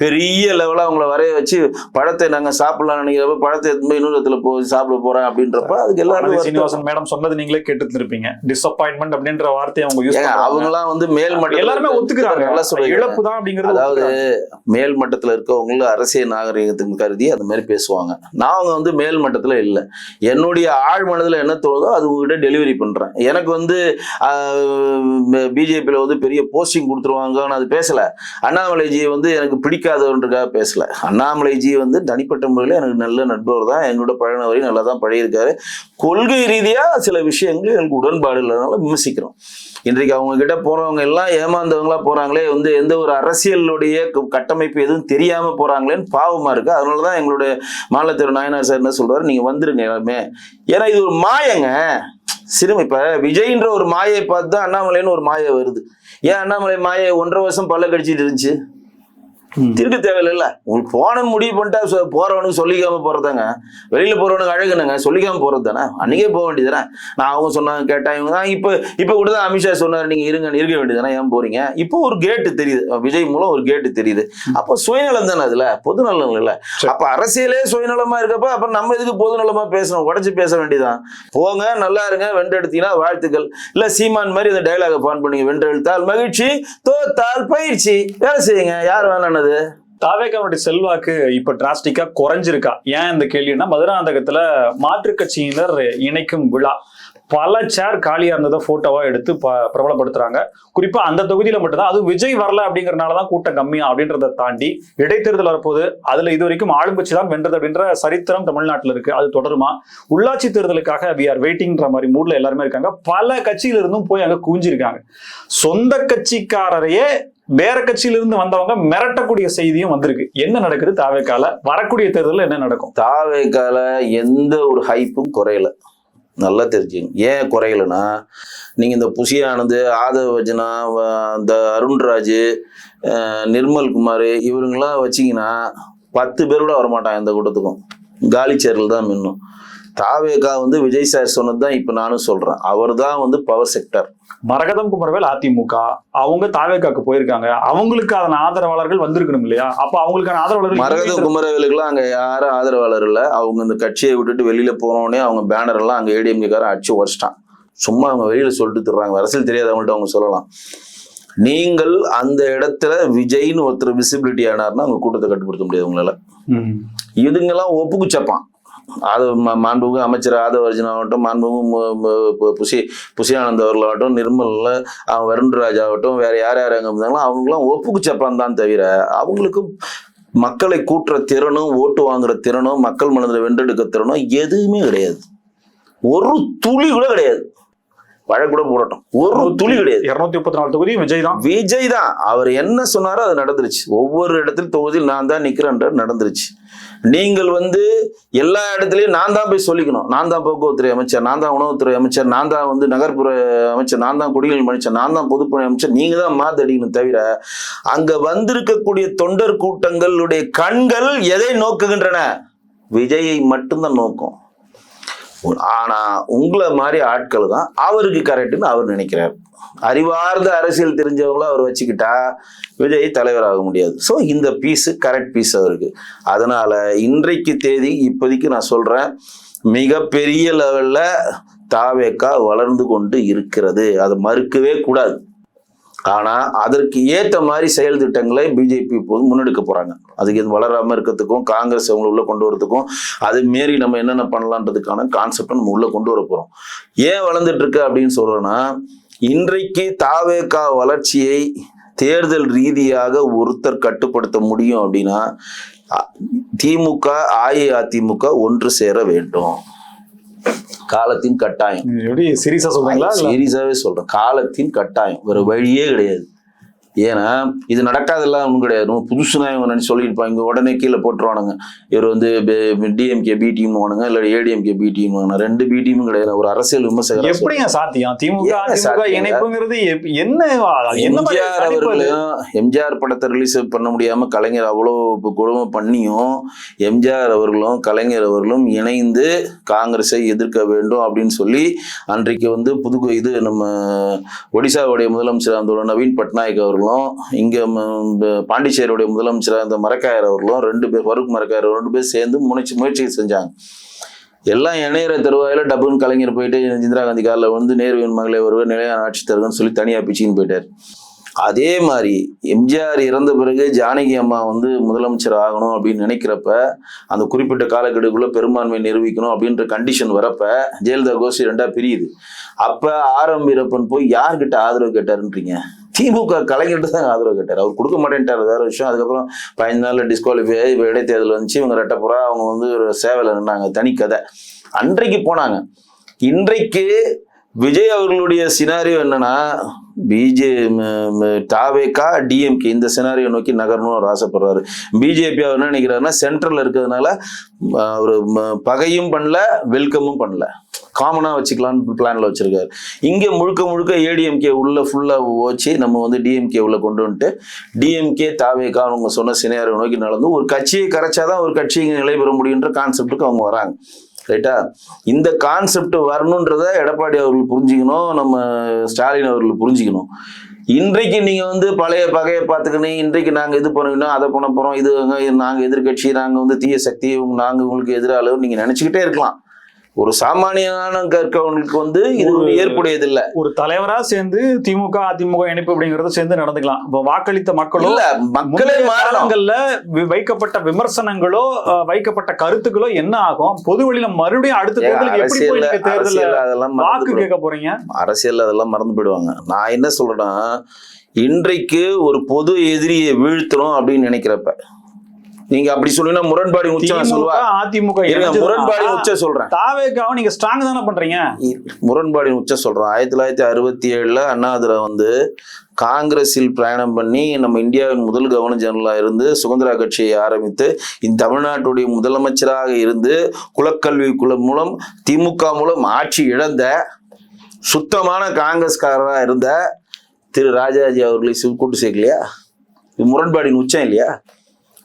பெரிய லெவலாக அவங்கள வரைய வச்சு பழத்தை நாங்கள் சாப்பிடலாம் நினைக்கிறப்ப பழத்தை எடுத்து இன்னொரு இடத்துல போய் சாப்பிட போறேன் அப்படின்றப்ப அதுக்கு எல்லாரும் சீனிவாசன் மேடம் சொன்னது நீங்களே கேட்டு இருப்பீங்க. டிசப்பாயின்மெண்ட் அப்படின்ற வார்த்தையை அவங்க யூஸ் பண்ணுவாங்க. அவங்கலாம் வந்து மேல் மட்டம் எல்லாருமே ஒத்துக்கிறாங்க, நல்லா சொல்றாங்க, இழப்பு தான் அப்படிங்கிறது. அதாவது மேல் மட்டத்தில் இருக்கவங்களும் அரசியல் நாகரிகத்துக்கு கருதி அந்த மாதிரி பேசுவாங்க. நான் வந்து மேல் மட்டத்தில் இல்லை. என்னுடைய ஆழ் மனதில் என்ன தோணுதோ அது உங்ககிட்ட டெலிவரி பண்றேன். எனக்கு வந்து பிஜேபியில வந்து பெரிய போஸ்டிங் கொடுத்துருவாங்கன்னு அது பேசல. அண்ணாமலைஜி வந்து எனக்கு பிடிக்காதவன்றதுக்காக பேசல. அண்ணாமலைஜி வந்து தனிப்பட்ட முறையில் எனக்கு நல்ல நண்பர் தான். எங்களோட பழகின வரையும் நல்லா தான் பழகியிருக்காரு. கொள்கை ரீதியா சில விஷயங்கள் எனக்கு உடன்பாடு இல்லாதனால விமர்சிக்கிறோம். இன்றைக்கு அவங்க கிட்ட போறவங்க எல்லாம் ஏமாந்தவங்களா போறாங்களே, வந்து எந்த ஒரு அரசியலுடைய கட்டமைப்பு எதுவும் தெரியாம போறாங்களேன்னு பாவமா இருக்கு. அதனாலதான் எங்களுடைய மாநிலத்தவர் நாயனார் சார் என்ன சொல்றாரு, நீங்க வந்துருங்க எல்லாருமே. ஏன்னா இது ஒரு மாயங்க சிறுமை. இப்ப விஜய்ன்ற ஒரு மாயை பார்த்து தான் அண்ணாமலைன்னு ஒரு மாயை வருது. ஏன் அண்ணாமலை மாயை 1.5 வருஷம் பல்ல கடிச்சிட்டு இருந்துச்சு? திருக்க தேவையில்ல. உங்களுக்கு போன முடிவு பண்ணிட்டா போறவனுக்கு சொல்லிக்காம போறதாங்க. வெளியில போறவனுக்கு அழகுனுங்க, சொல்லிக்காம போறது தானே. அன்னைக்கே போக வேண்டியதுதானே. நான் அவங்க சொன்னாங்க கேட்டா இவங்க தான் இப்ப கூட தான் அமித்ஷா சொன்னார் நீங்க இருக்க வேண்டியதுதானே, ஏன் போறீங்க? இப்போ ஒரு கேட்டு தெரியுது, விஜய் மூலம் ஒரு கேட்டு தெரியுது. அப்போ சுயநலம் தானே, அதுல பொதுநலம் இல்ல. அப்ப அரசியலே சுயநலமா இருக்கப்ப அப்புறம் நம்ம எதுக்கு பொதுநலமா பேசணும்? உடச்சு பேச வேண்டியதான். போங்க, நல்லா இருங்க, வென்றெடுத்தீங்கன்னா வாழ்த்துக்கள். இல்ல சீமான் மாதிரி இந்த டைலாக பான் பண்ணீங்க, வென்றெடுத்தால் மகிழ்ச்சி, தோத்தால் பயிற்சி, வேலை செய்யுங்க. யார் வேணானது? தாவேகாவுடைய செல்வாக்கு இப்ப டிராஸ்டிக்கா குறைஞ்சிருக்கா? ஏன் இந்த கேள்வினா, மதுராந்தகத்துல மாற்றுக் கட்சியினர் இணைக்கும் விழா பல சேர் காலியா இருந்ததை போட்டோவா எடுத்து பிரபலப்படுத்துறாங்க. குறிப்பா அந்த தொகுதியில மட்டும்தான், அது விஜய் வரல அப்படிங்கறதுனாலதான் கூட்டம் கம்மியா அப்படின்றத தாண்டி இடைத்தேர்தல் வரப்போது அதுல இது வரைக்கும் ஆளுங்கட்சி தான் வென்றது அப்படின்ற சரித்திரம் தமிழ்நாட்டில் இருக்கு. அது தொடருமா? உள்ளாட்சி தேர்தலுக்காக we are waitingன்ற மாதிரி மூட்ல எல்லாருமே இருக்காங்க. பல கட்சியில இருந்தும் போய் அங்க குவிஞ்சிருக்காங்க. சொந்த கட்சிக்காரரையே வேற கட்சியிலிருந்து வந்தவங்க மிரட்டக்கூடிய செய்தியும் வந்திருக்கு. என்ன நடக்குது தாவேகால? வரக்கூடிய தேர்தலில் என்ன நடக்கும்? தாவேகால எந்த ஒரு ஹைப்பும் குறையல, நல்லா தெரிஞ்சுங்க. ஏன் குறையலன்னா, நீங்க இந்த புஷியானது, ஆதவ வஜனா, இந்த அருண்ராஜ், நிர்மல் குமார் இவருங்கெல்லாம் வச்சிங்கன்னா 10 பேர் கூட வரமாட்டாங்க எந்த கூட்டத்துக்கும். காலி சேரில் தான் மின்னும். தாவேகா வந்து விஜய் சார் சொன்னதுதான் இப்ப நானும் சொல்றேன். அவர் தான் வந்து பவர் செக்டர். மரகதம் குமரவேல் அதிமுக அவங்க தாவேகாக்கு போயிருக்காங்க. அவங்களுக்கான ஆதரவாளர்கள் வந்திருக்கணும் இல்லையா? அப்ப அவங்களுக்கான ஆதரவாளர்கள், மரகதம் குமரவேலுக்குலாம் அங்க யாரும் ஆதரவாளர் இல்ல. அவங்க இந்த கட்சியை விட்டுட்டு வெளியில போனோடனே அவங்க பேனர் எல்லாம் அங்க ஏடிஎம்கேக்காரன் அடிச்சு உடச்சிட்டான். சும்மா அவங்க வெளியில சொல்லிட்டு தர்றாங்க. அரசியல் தெரியாதவங்கள்ட்ட அவங்க சொல்லலாம். நீங்கள் அந்த இடத்துல விஜய்னு ஒருத்தர் விசிபிலிட்டி ஆனார்னா அவங்க கூட்டத்தை கட்டுப்படுத்த முடியாது உங்களால. இதுங்கெல்லாம் ஒப்புக்குச்சப்பான். அது மாண்புமிகு அமைச்சர் ஆதவ அர்ஜுன் ஆகட்டும், மாண்புமிகு புஷியானந்த் அவர்களாகட்டும், நிர்மல் வருண்ராஜ் ஆகட்டும், வேற யார் யார் அங்கே இருந்தாங்களோ அவங்களுக்குலாம் ஒப்புக்கு சப்பான் தான் தவிர அவங்களுக்கும் மக்களை கூட்டுற திறனும் ஓட்டு வாங்குற திறனும் மக்கள் மனதில் வென்றெடுக்க திறனும் எதுவுமே கிடையாது. ஒரு துளி கூட கிடையாது. வழக்கு கூட போடட்டும், ஒரு துளி கிடையாது. 234 தொகுதி விஜய் தான். அவர் என்ன சொன்னாரோ அது நடந்துருச்சு. ஒவ்வொரு இடத்துல தொகுதியில் நான் தான் நிக்கிறேன் நடந்துருச்சு. நீங்கள் எல்லா இடத்துலயும் நான் தான் போய் சொல்லிக்கணும். நான் தான் போக்குவரத்துறை அமைச்சர், நான் தான் உணவுத்துறை அமைச்சர், நான் தான் நகர்ப்புற அமைச்சர், நான் தான் குடிநீர் அமைச்சர், நான் தான் பொதுப்பணி அமைச்சர், நீங்க தான் மாத்தடிக்கணும் தவிர அங்க வந்திருக்கக்கூடிய தொண்டர் கூட்டங்களுடைய கண்கள் எதை நோக்குகின்றன? விஜயை மட்டும்தான் நோக்கும். ஆனா உங்களை மாதிரி ஆட்கள் தான் அவருக்கு கரெக்ட்னு அவர் நினைக்கிறார். அறிவார்ந்த அரசியல் தெரிஞ்சவங்கள அவர் வச்சுக்கிட்டா விஜய் தலைவராக முடியாது. ஸோ இந்த பீஸு கரெக்ட் பீஸ் அவருக்கு. அதனால இன்றைக்கு தேதி இப்போதைக்கு நான் சொல்றேன், மிகப்பெரிய லெவல்ல தாவேகா வளர்ந்து கொண்டு இருக்கிறது. அதை மறுக்கவே கூடாது. ஆனா அதற்கு ஏற்ற மாதிரி செயல் திட்டங்களை பிஜேபி இப்போது முன்னெடுக்க போறாங்க. அதுக்கு இது வளராம இருக்கிறதுக்கும் காங்கிரஸ் அவங்களை உள்ள கொண்டு வரதுக்கும் அது மீறி நம்ம என்னென்ன பண்ணலான்றதுக்கான கான்செப்டை நம்ம உள்ள கொண்டு வர போறோம். ஏன் வளர்ந்துட்டு இருக்கு அப்படின்னு சொல்றோம்னா, இன்றைக்கு தாவேகா வளர்ச்சியை தேர்தல் ரீதியாக ஒருத்தர் கட்டுப்படுத்த முடியும் அப்படின்னா திமுக அஇஅதிமுக ஒன்று சேர வேண்டும். காலத்தின் கட்டாயம். சீரியஸா சொல்றீங்களா? சீரியஸாவே சொல்றேன், காலத்தின் கட்டாயம், வேற வழியே கிடையாது. ஏன்னா இது நடக்காதெல்லாம் ஒன்றும் கிடையாது. புதுசுனா இவங்க நினைச்சு சொல்லியிருப்பாங்க, இங்க உடனே கீழே போட்டுருவானுங்க. இவர் டிஎம்கே பி டீம் வானுங்க, இல்ல ஏடிஎம்கே பி டீம் வாங்க. 2 பி டீமும் கிடையாது. ஒரு அரசியல் விமர்சகர் எப்படிங்க சாத்தியம்? திமுக இணைப்புங்கிறது என்ன? எம்ஜிஆர் படத்தை ரிலீஸ் பண்ண முடியாம கலைஞர் அவ்வளோ கொடுமை பண்ணியும் எம்ஜிஆர் அவர்களும் கலைஞர் அவர்களும் இணைந்து காங்கிரஸை எதிர்க்க வேண்டும் அப்படின்னு சொல்லி அன்றைக்கு புது நம்ம ஒடிசாவுடைய முதலமைச்சர் அந்த நவீன் பட்நாயக் அவர்கள், இங்க பாண்டிச்சேரியுடைய முதலமைச்சர் அந்த மரக்காயர் அவர்களும் 2 பேர், ஃபருக் மரக்காயர் 2 பேர் சேர்ந்து முயற்சி செஞ்சாங்க. எல்லாம் இணையிற தருவாயில டப்புன்னு கலைஞர் போயிட்டு இந்திரா காந்தி காலில் நேருவின் மகளே வருவார், நிலையான ஆட்சி தருகன்னு சொல்லி தனியா பிச்சின்னு போயிட்டார். அதே மாதிரி எம்ஜிஆர் இறந்த பிறகு ஜானகி அம்மா முதலமைச்சர் ஆகணும் அப்படின்னு நினைக்கிறப்ப அந்த குறிப்பிட்ட காலக்கெடுக்குள்ள பெரும்பான்மை நிரூபிக்கணும் அப்படின்ற கண்டிஷன் வரப்ப ஜெயலலிதா கோஷ்டி 2ஆ பிரியுது. அப்ப ஆர்.எம். வீரப்பன் போய் யார்கிட்ட ஆதரவு கேட்டாருன்றீங்க? திமுக கலைஞர்கிட்ட தான் ஆதரவு கேட்டார். அவர் கொடுக்க மாட்டேன்ட்டார், வேற விஷயம். அதுக்கப்புறம் 15 நாள்ல டிஸ்குவாலிஃபை ஆகி இடைத்தேர்தல் வந்துச்சு. இவங்க ரெட்டப்புறா அவங்க ஒரு சேவையில் நின்றாங்க, தனி கதை. அன்றைக்கு போனாங்க. இன்றைக்கு விஜய் அவர்களுடைய சினாரியோ என்னன்னா, தாவேகா டிஎம்கே இந்த சினாரியோ நோக்கி நகரணும்னு அவர் ஆசைப்படுறாரு. பிஜேபி அவர் என்ன நினைக்கிறாருன்னா, சென்ட்ரல் இருக்கிறதுனால ஒரு பகையும் பண்ணல, வெல்கமும் பண்ணல, காமனா வச்சுக்கலாம்னு பிளான்ல வச்சிருக்காரு. இங்க முழுக்க ஏடிஎம்கே உள்ள ஃபுல்லா வச்சு நம்ம டிஎம்கே உள்ள கொண்டு வந்துட்டு டிஎம்கே தாவேகா அவங்க சொன்ன சினாரியோ நோக்கி நடந்து ஒரு கட்சியை கரைச்சாதான் ஒரு கட்சி இங்க நிலை பெற முடியுன்ற கான்செப்டுக்கு அவங்க வராங்க. ரைட்டா? இந்த கான்செப்ட் வரணுன்றத எடப்பாடி அவர்கள் புரிஞ்சுக்கணும், நம்ம ஸ்டாலின் அவர்கள் புரிஞ்சுக்கணும். இன்றைக்கு நீங்க பழைய பகையை பார்த்துக்கணும், இன்றைக்கு நாங்க இது பண்ணுவோம், அதை பண்ண போறோம், இது நாங்க எதிர்கட்சி, நாங்க தீய சக்தி, நாங்க உங்களுக்கு எதிராளர் நீங்க நினைச்சுக்கிட்டே இருக்கலாம். ஒரு சாமானியமான கற்கவனுக்கு இது ஏற்புடையது இல்ல. ஒரு தலைவரா சேர்ந்து திமுக அதிமுக இணைப்பு அப்படிங்கறத சேர்ந்து நடந்துக்கலாம். இப்ப வாக்களித்த மக்களோ இல்ல, மக்களே மாநிலங்கள்ல வைக்கப்பட்ட விமர்சனங்களோ வைக்கப்பட்ட கருத்துக்களோ என்ன ஆகும்? பொது வழியில மறுபடியும் அடுத்த தேர்தலுக்கு எப்படி போய் நீங்க தேர்தல் வாக்கு கேட்க போறீங்க? அரசியல் அதெல்லாம் மறந்து போயிடுவாங்க. நான் என்ன சொல்றேன்னா, இன்றைக்கு ஒரு பொது எதிரியை வீழ்த்தணும் அப்படின்னு நினைக்கிறப்ப நீங்க அப்படி சொல்லுங்கன்னா முரண்பாடு உச்சம் சொல்லுவா. அதிமுக முரண்பாடு உச்ச சொல்றேன், தாவேகாவை நீங்க ஸ்ட்ராங் தானே பண்றீங்க. முரண்பாடு உச்ச சொல்றேன். 1967 அண்ணாதுரை காங்கிரஸில் பிரயாணம் பண்ணி நம்ம இந்தியாவின் முதல் கவர்னர் ஜெனரலா இருந்து சுதந்திரா கட்சியை ஆரம்பித்து இந்த தமிழ்நாட்டுடைய முதலமைச்சராக இருந்து குலக்கல்வி மூலம் திமுக மூலம் ஆட்சி இழந்த சுத்தமான காங்கிரஸ்காரராக இருந்த திரு ராஜாஜி அவர்களை கூட்டு சேர்க்கலையா? இது முரண்பாடின் உச்சம் இல்லையா?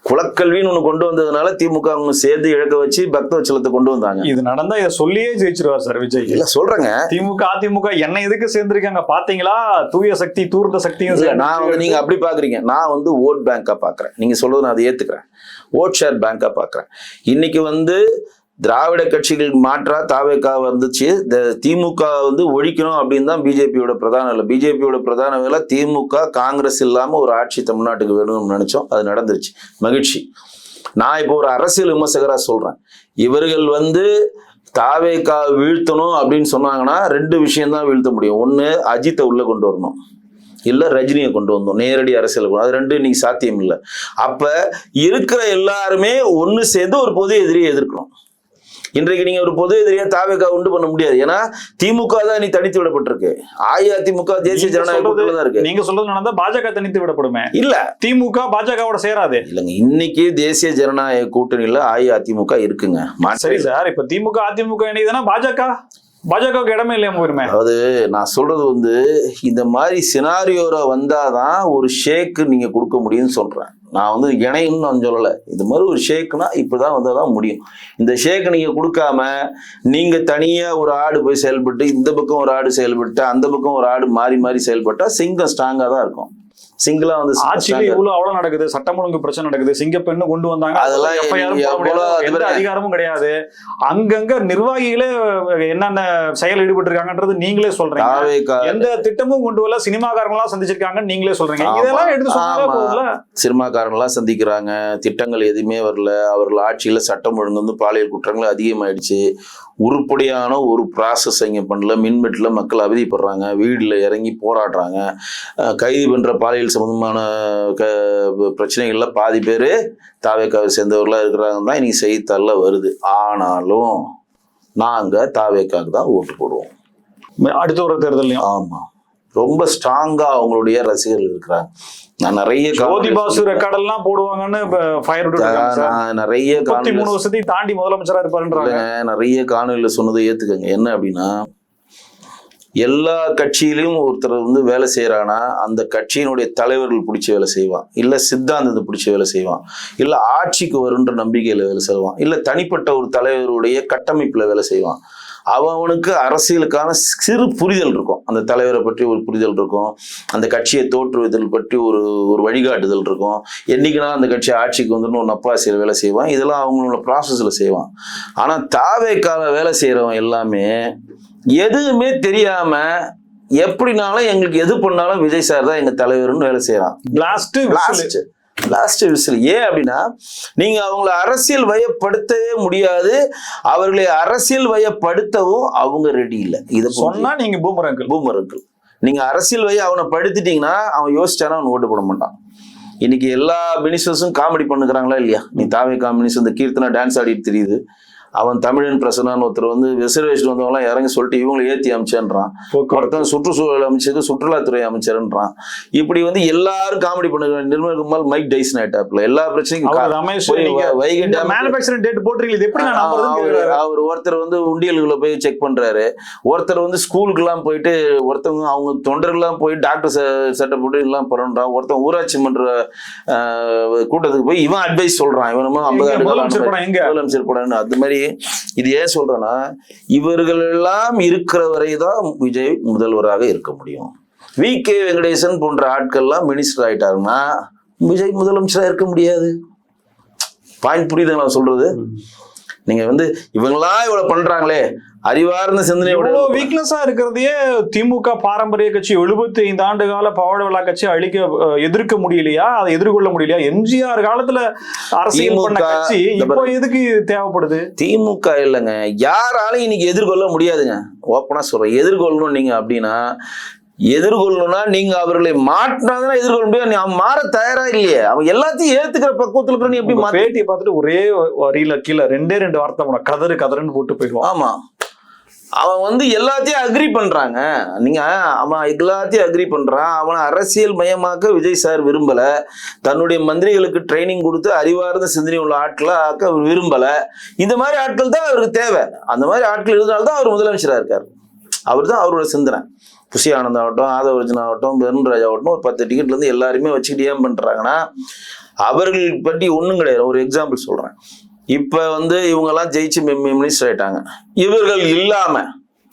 குலக்கல்வின்னு ஒண்ணு கொண்டு வந்ததுனால திமுக அவங்க சேர்ந்து இழக்க வச்சு பக்தவச்சலத்தை கொண்டு வந்தாங்க. இது நடந்தா இதை சொல்லியே ஜெயிச்சிருவார் சார் விஜய். இல்ல சொல்றேங்க, திமுக அதிமுக என்ன எதுக்கு சேர்ந்திருக்காங்க பாத்தீங்களா? தூய சக்தி தூர்த்த சக்தியும். நான் நீங்க அப்படி பாக்குறீங்க, நான் ஓட் பேங்கா பாக்குறேன். நீங்க சொல்றது நான் அதை ஏத்துக்கிறேன். ஓட் ஷேர் பேங்கா பாக்குறேன். இன்னைக்கு திராவிட கட்சிகள் மாற்றா தாவேகா வந்துச்சு. திமுக ஒழிக்கணும் அப்படின்னு தான் பிஜேபியோட பிரதான வேலை. பிஜேபியோட பிரதான வேலை திமுக காங்கிரஸ் இல்லாம ஒரு ஆட்சி தமிழ்நாட்டுக்கு வேணும்னு நினைச்சோம். அது நடந்துருச்சு, மகிழ்ச்சி. நான் இப்போ ஒரு அரசியல் விமர்சகரா சொல்றேன், இவர்கள் வந்து தாவேகா வீழ்த்தணும் அப்படின்னு சொன்னாங்கன்னா 2 விஷயம் தான் வீழ்த்த முடியும். ஒண்ணு அஜித்தை உள்ள கொண்டு வரணும், இல்ல ரஜினியை கொண்டு வந்தோம் நேரடி அரசியல். அது 2 இன்னைக்கு சாத்தியம் இல்லை. அப்ப இருக்கிற எல்லாருமே ஒண்ணு சேர்ந்து ஒரு பொது எதிரியை எதிர்க்கணும். இன்றைக்கு நீங்க ஒரு பொது எதிரியா தாவேகா உண்டு பண்ண முடியாது. ஏன்னா திமுக தான் நீ தனித்து விடப்பட்டிருக்கு, அஇஅதிமுக தேசிய ஜனநாயக கூட்டணியில தான் இருக்கு. நீங்க சொல்றது நடந்தா பாஜக தனித்து விடப்படுமே, இல்ல திமுக பாஜகவோட சேராது. இல்லங்க, இன்னைக்கு தேசிய ஜனநாயக கூட்டணியில அஇஅதிமுக இருக்குங்க. சரி சார், இப்ப திமுக அதிமுக இணையதுன்னா பாஜகவுக்கு இடமே இல்லையா போயிருமே. அதாவது நான் சொல்றது வந்து இந்த மாதிரி சினாரியோர வந்தாதான் ஒரு ஷேக்கு நீங்க கொடுக்க முடியும்னு சொல்றேன். நான் வந்து இணையம்னு நான் சொல்லலை, இது மாதிரி ஒரு ஷேக்குனா இப்படிதான் வந்தாதான் முடியும். இந்த ஷேக்கு நீங்க கொடுக்காம நீங்க தனியா ஒரு ஆடு போய் செயல்பட்டு, இந்த பக்கம் ஒரு ஆடு செயல்பட்டு, அந்த பக்கம் ஒரு ஆடு மாறி மாறி செயல்பட்டா சிங்கம் ஸ்ட்ராங்கா தான் இருக்கும். சிங்கிளா வந்து ஆட்சியில இவ்வளவு அவ்வளவு நடக்குது, சட்டம் ஒழுங்கு பிரச்சனை நடக்குது, சிங்கப்பெண்ணு கொண்டு வந்தாங்க, அதெல்லாம் எந்த அதிகாரமும் கிடையாது. அங்கங்க நிர்வாகிகளே என்னென்ன செயல் ஈடுபட்டு இருக்காங்கன்றது நீங்களே சொல்றீங்க. எந்த திட்டமும் கொண்டு வரல, சினிமாக்காரங்களா சந்திச்சிருக்காங்கன்னு நீங்களே சொல்றீங்க. இதெல்லாம் எடுத்து சொன்னால சினிமாக்காரங்களா சந்திக்கிறாங்க, திட்டங்கள் எதுவுமே வரல. அவர்கள் ஆட்சியில சட்டம் ஒழுங்கு வந்து பாலியல் குற்றங்கள் அதிகமாயிடுச்சு. உருப்படியான ஒரு ப்ராசஸ் இங்கே பண்ணல. மின்வெட்டில் மக்கள் அவதிப்படுறாங்க, வீட்டில் இறங்கி போராடுறாங்க. கைது பண்ணுற பாலியல் சம்பந்தமான பிரச்சனைகளில் பாதி பேர் தாவேக்காவை சேர்ந்தவர்களாக இருக்கிறாங்க தான் இன்னைக்கு செய்தித்தாளில் வருது. ஆனாலும் நாங்கள் தாவேக்காவுக்கு தான் ஓட்டு போடுவோம் அடுத்த ஒரு தேர்தலையும். ஆமாம், ரொம்ப ஸ்ட்ராங்கா அவங்களுடைய ரசிகர்கள் இருக்கிறாங்க. நான் நிறைய ரெக்கார்டெல்லாம் போடுவாங்கன்னு நிறைய 3 வருஷத்தையும் தாண்டி முதலமைச்சரா இருப்பாருன்றாங்க. நிறைய காணொலியில சொன்னதை ஏத்துக்கங்க. என்ன அப்படின்னா, எல்லா கட்சியிலையும் ஒருத்தர் வந்து வேலை செய்யறானா அந்த கட்சியினுடைய தலைவர்கள் பிடிச்ச வேலை செய்வான், இல்ல சித்தாந்தத்தை பிடிச்ச வேலை செய்வான், இல்ல ஆட்சிக்கு வருன்ற நம்பிக்கையில வேலை செய்வான், இல்ல தனிப்பட்ட ஒரு தலைவருடைய கட்டமைப்புல வேலை செய்வான். அவனுக்கு அரசியலுக்கான சிறு புரிதல் இருக்கும், அந்த தலைவரை பற்றி ஒரு புரிதல் இருக்கும், அந்த கட்சியை தோற்றுவதில் பற்றி ஒரு வழிகாட்டுதல் இருக்கும். என்னைக்குனா அந்த கட்சி ஆட்சிக்கு வந்துன்னு ஒரு நப்பாசியில் வேலை செய்வான். இதெல்லாம் அவங்களோட ப்ராசஸ்ல செய்வான். ஆனா தாவேக்கால வேலை செய்யறவன் எல்லாமே எதுவுமே தெரியாம எப்படினாலும் எங்களுக்கு எது பண்ணாலும் விஜய் சார் தான் எங்க தலைவர்னு வேலை செய்யறான். Last whistle. ஏன் அப்படின்னா, நீங்க அவங்களை அரசியல் வயப்படுத்தவே முடியாது, அவர்களை அரசியல் வயப்படுத்தவும் அவங்க ரெடி இல்லை. இதை சொன்னா நீங்க பூமரங்கள் நீங்க அரசியல் வய அவனை படுத்திட்டீங்கன்னா அவன் யோசிச்சானா அவன் ஓட்டு போட மாட்டான். இன்னைக்கு எல்லா மினிஸ்டர்ஸும் காமெடி பண்ணுகிறாங்களா இல்லையா? நீ தாவேகா மினிஸ்டர் இந்த கீர்த்தனா டான்ஸ் ஆடிட்டு தெரியுது, அவன் தமிழன் பிரசனான்னு ஒருத்தர் வந்து ரிசர்வேஷன் வந்தவங்களாம் இறங்கி சொல்லிட்டு இவங்களை ஏற்றி அமைச்சேன்றான். ஒருத்தன் சுற்றுச்சூழல் அமைச்சது சுற்றுலாத்துறை அமைச்சர்ன்றான். இப்படி வந்து எல்லாரும் காமெடி பண்ணுறாங்க. நிர்மல் குமார் மைக் டைசன் ஆயிட்டாப்ல எல்லா பிரச்சனைக்கும். அவர் ஒருத்தர் வந்து உண்டியல்களை போய் செக் பண்றாரு, ஒருத்தர் வந்து ஸ்கூலுக்கு எல்லாம் போயிட்டு, ஒருத்தவங்க அவங்க தொண்டர்கள்லாம் போய் டாக்டர் சட்டை போட்டு எல்லாம் பண்றான், ஒருத்தன் ஊராட்சி மன்ற கூட்டத்துக்கு போய் இவன் அட்வைஸ் சொல்றான், இவனும் 50 முதலமைச்சர் போடான்னு. அது மாதிரி இது ஏன் சொல்றேன்னா, இவர்கள் எல்லாம் இருக்கிற வரைதான் விஜய் முதல்வராக இருக்க முடியும். வி.கே. வெங்கடேசன் போன்ற ஆட்கள்லாம் மினிஸ்டர் ஆயிட்டாருன்னா விஜய் முதலமைச்சராக இருக்க முடியாது. பாயிண்ட் புரியுதுங்க நான் சொல்றது? நீங்க வந்து இவங்களா இவ்வளவு பண்றாங்களே, அறிவார்ந்த சிந்தனையோட வீக்னஸா இருக்கிறதையே திமுக பாரம்பரிய கட்சி 75 ஆண்டு கால பவழ விழா கட்சி எதிர்க்க முடியலையா, அதை எதிர்கொள்ள முடியலையா? எம்ஜிஆர் காலத்துல அரசியல் பண்ண கட்சி இப்போ எதுக்கு தேவைப்படுது? திமுக இல்லைங்க, யாராலும் இன்னைக்கு எதிர்கொள்ள முடியாதுங்க. ஓப்பனா சொல்றேன், எதிர்கொள்ளணும் நீங்க அப்படின்னா, எதிர்கொள்ளணும்னா நீங்க அவர்களை மாற்றினாதான் எதிர்கொள்ள முடியும். அவன் மாற தயாரா இல்லையே, அவன் எல்லாத்தையும் ஏத்துக்கிற பக்குவத்துல இருக்கிற நீ எப்படி பேட்டியை பார்த்துட்டு ஒரே வரியில கீழே 2 வார்த்தை கதறுன்னு போட்டு போயிடுவான். ஆமா, அவன் வந்து எல்லாத்தையும் அக்ரி பண்றாங்க. நீங்க அவன் எல்லாத்தையும் அக்ரி பண்றான். அவனை அரசியல் மயமாக்க விஜய் சார் விரும்பல, தன்னுடைய மந்திரிகளுக்கு ட்ரைனிங் கொடுத்து அறிவார்ந்த சிந்தனை உள்ள ஆட்களை ஆக்க விரும்பல. இந்த மாதிரி ஆட்கள் தான் அவருக்கு தேவை. அந்த மாதிரி ஆட்கள் இருந்தால்தான் அவர் முதலமைச்சராக இருக்காரு. அவர் தான் அவரோட சிந்தனை. புஷி ஆனந்த் ஆகட்டும், ஆதவர்ஜன் ஆகட்டும், பெருன்ராஜ் ஆகட்டும், ஒரு 10 டிக்கெட்ல இருந்து எல்லாருமே வச்சுக்கிட்டு ஏன் பண்றாங்கன்னா, அவர்கள் பற்றி ஒன்றும் கிடையாது. ஒரு எக்ஸாம்பிள் சொல்றேன். இப்ப வந்து இவங்க எல்லாம் ஜெயிச்சு மினிஸ்டர் ஆயிட்டாங்க. இவர்கள் இல்லாம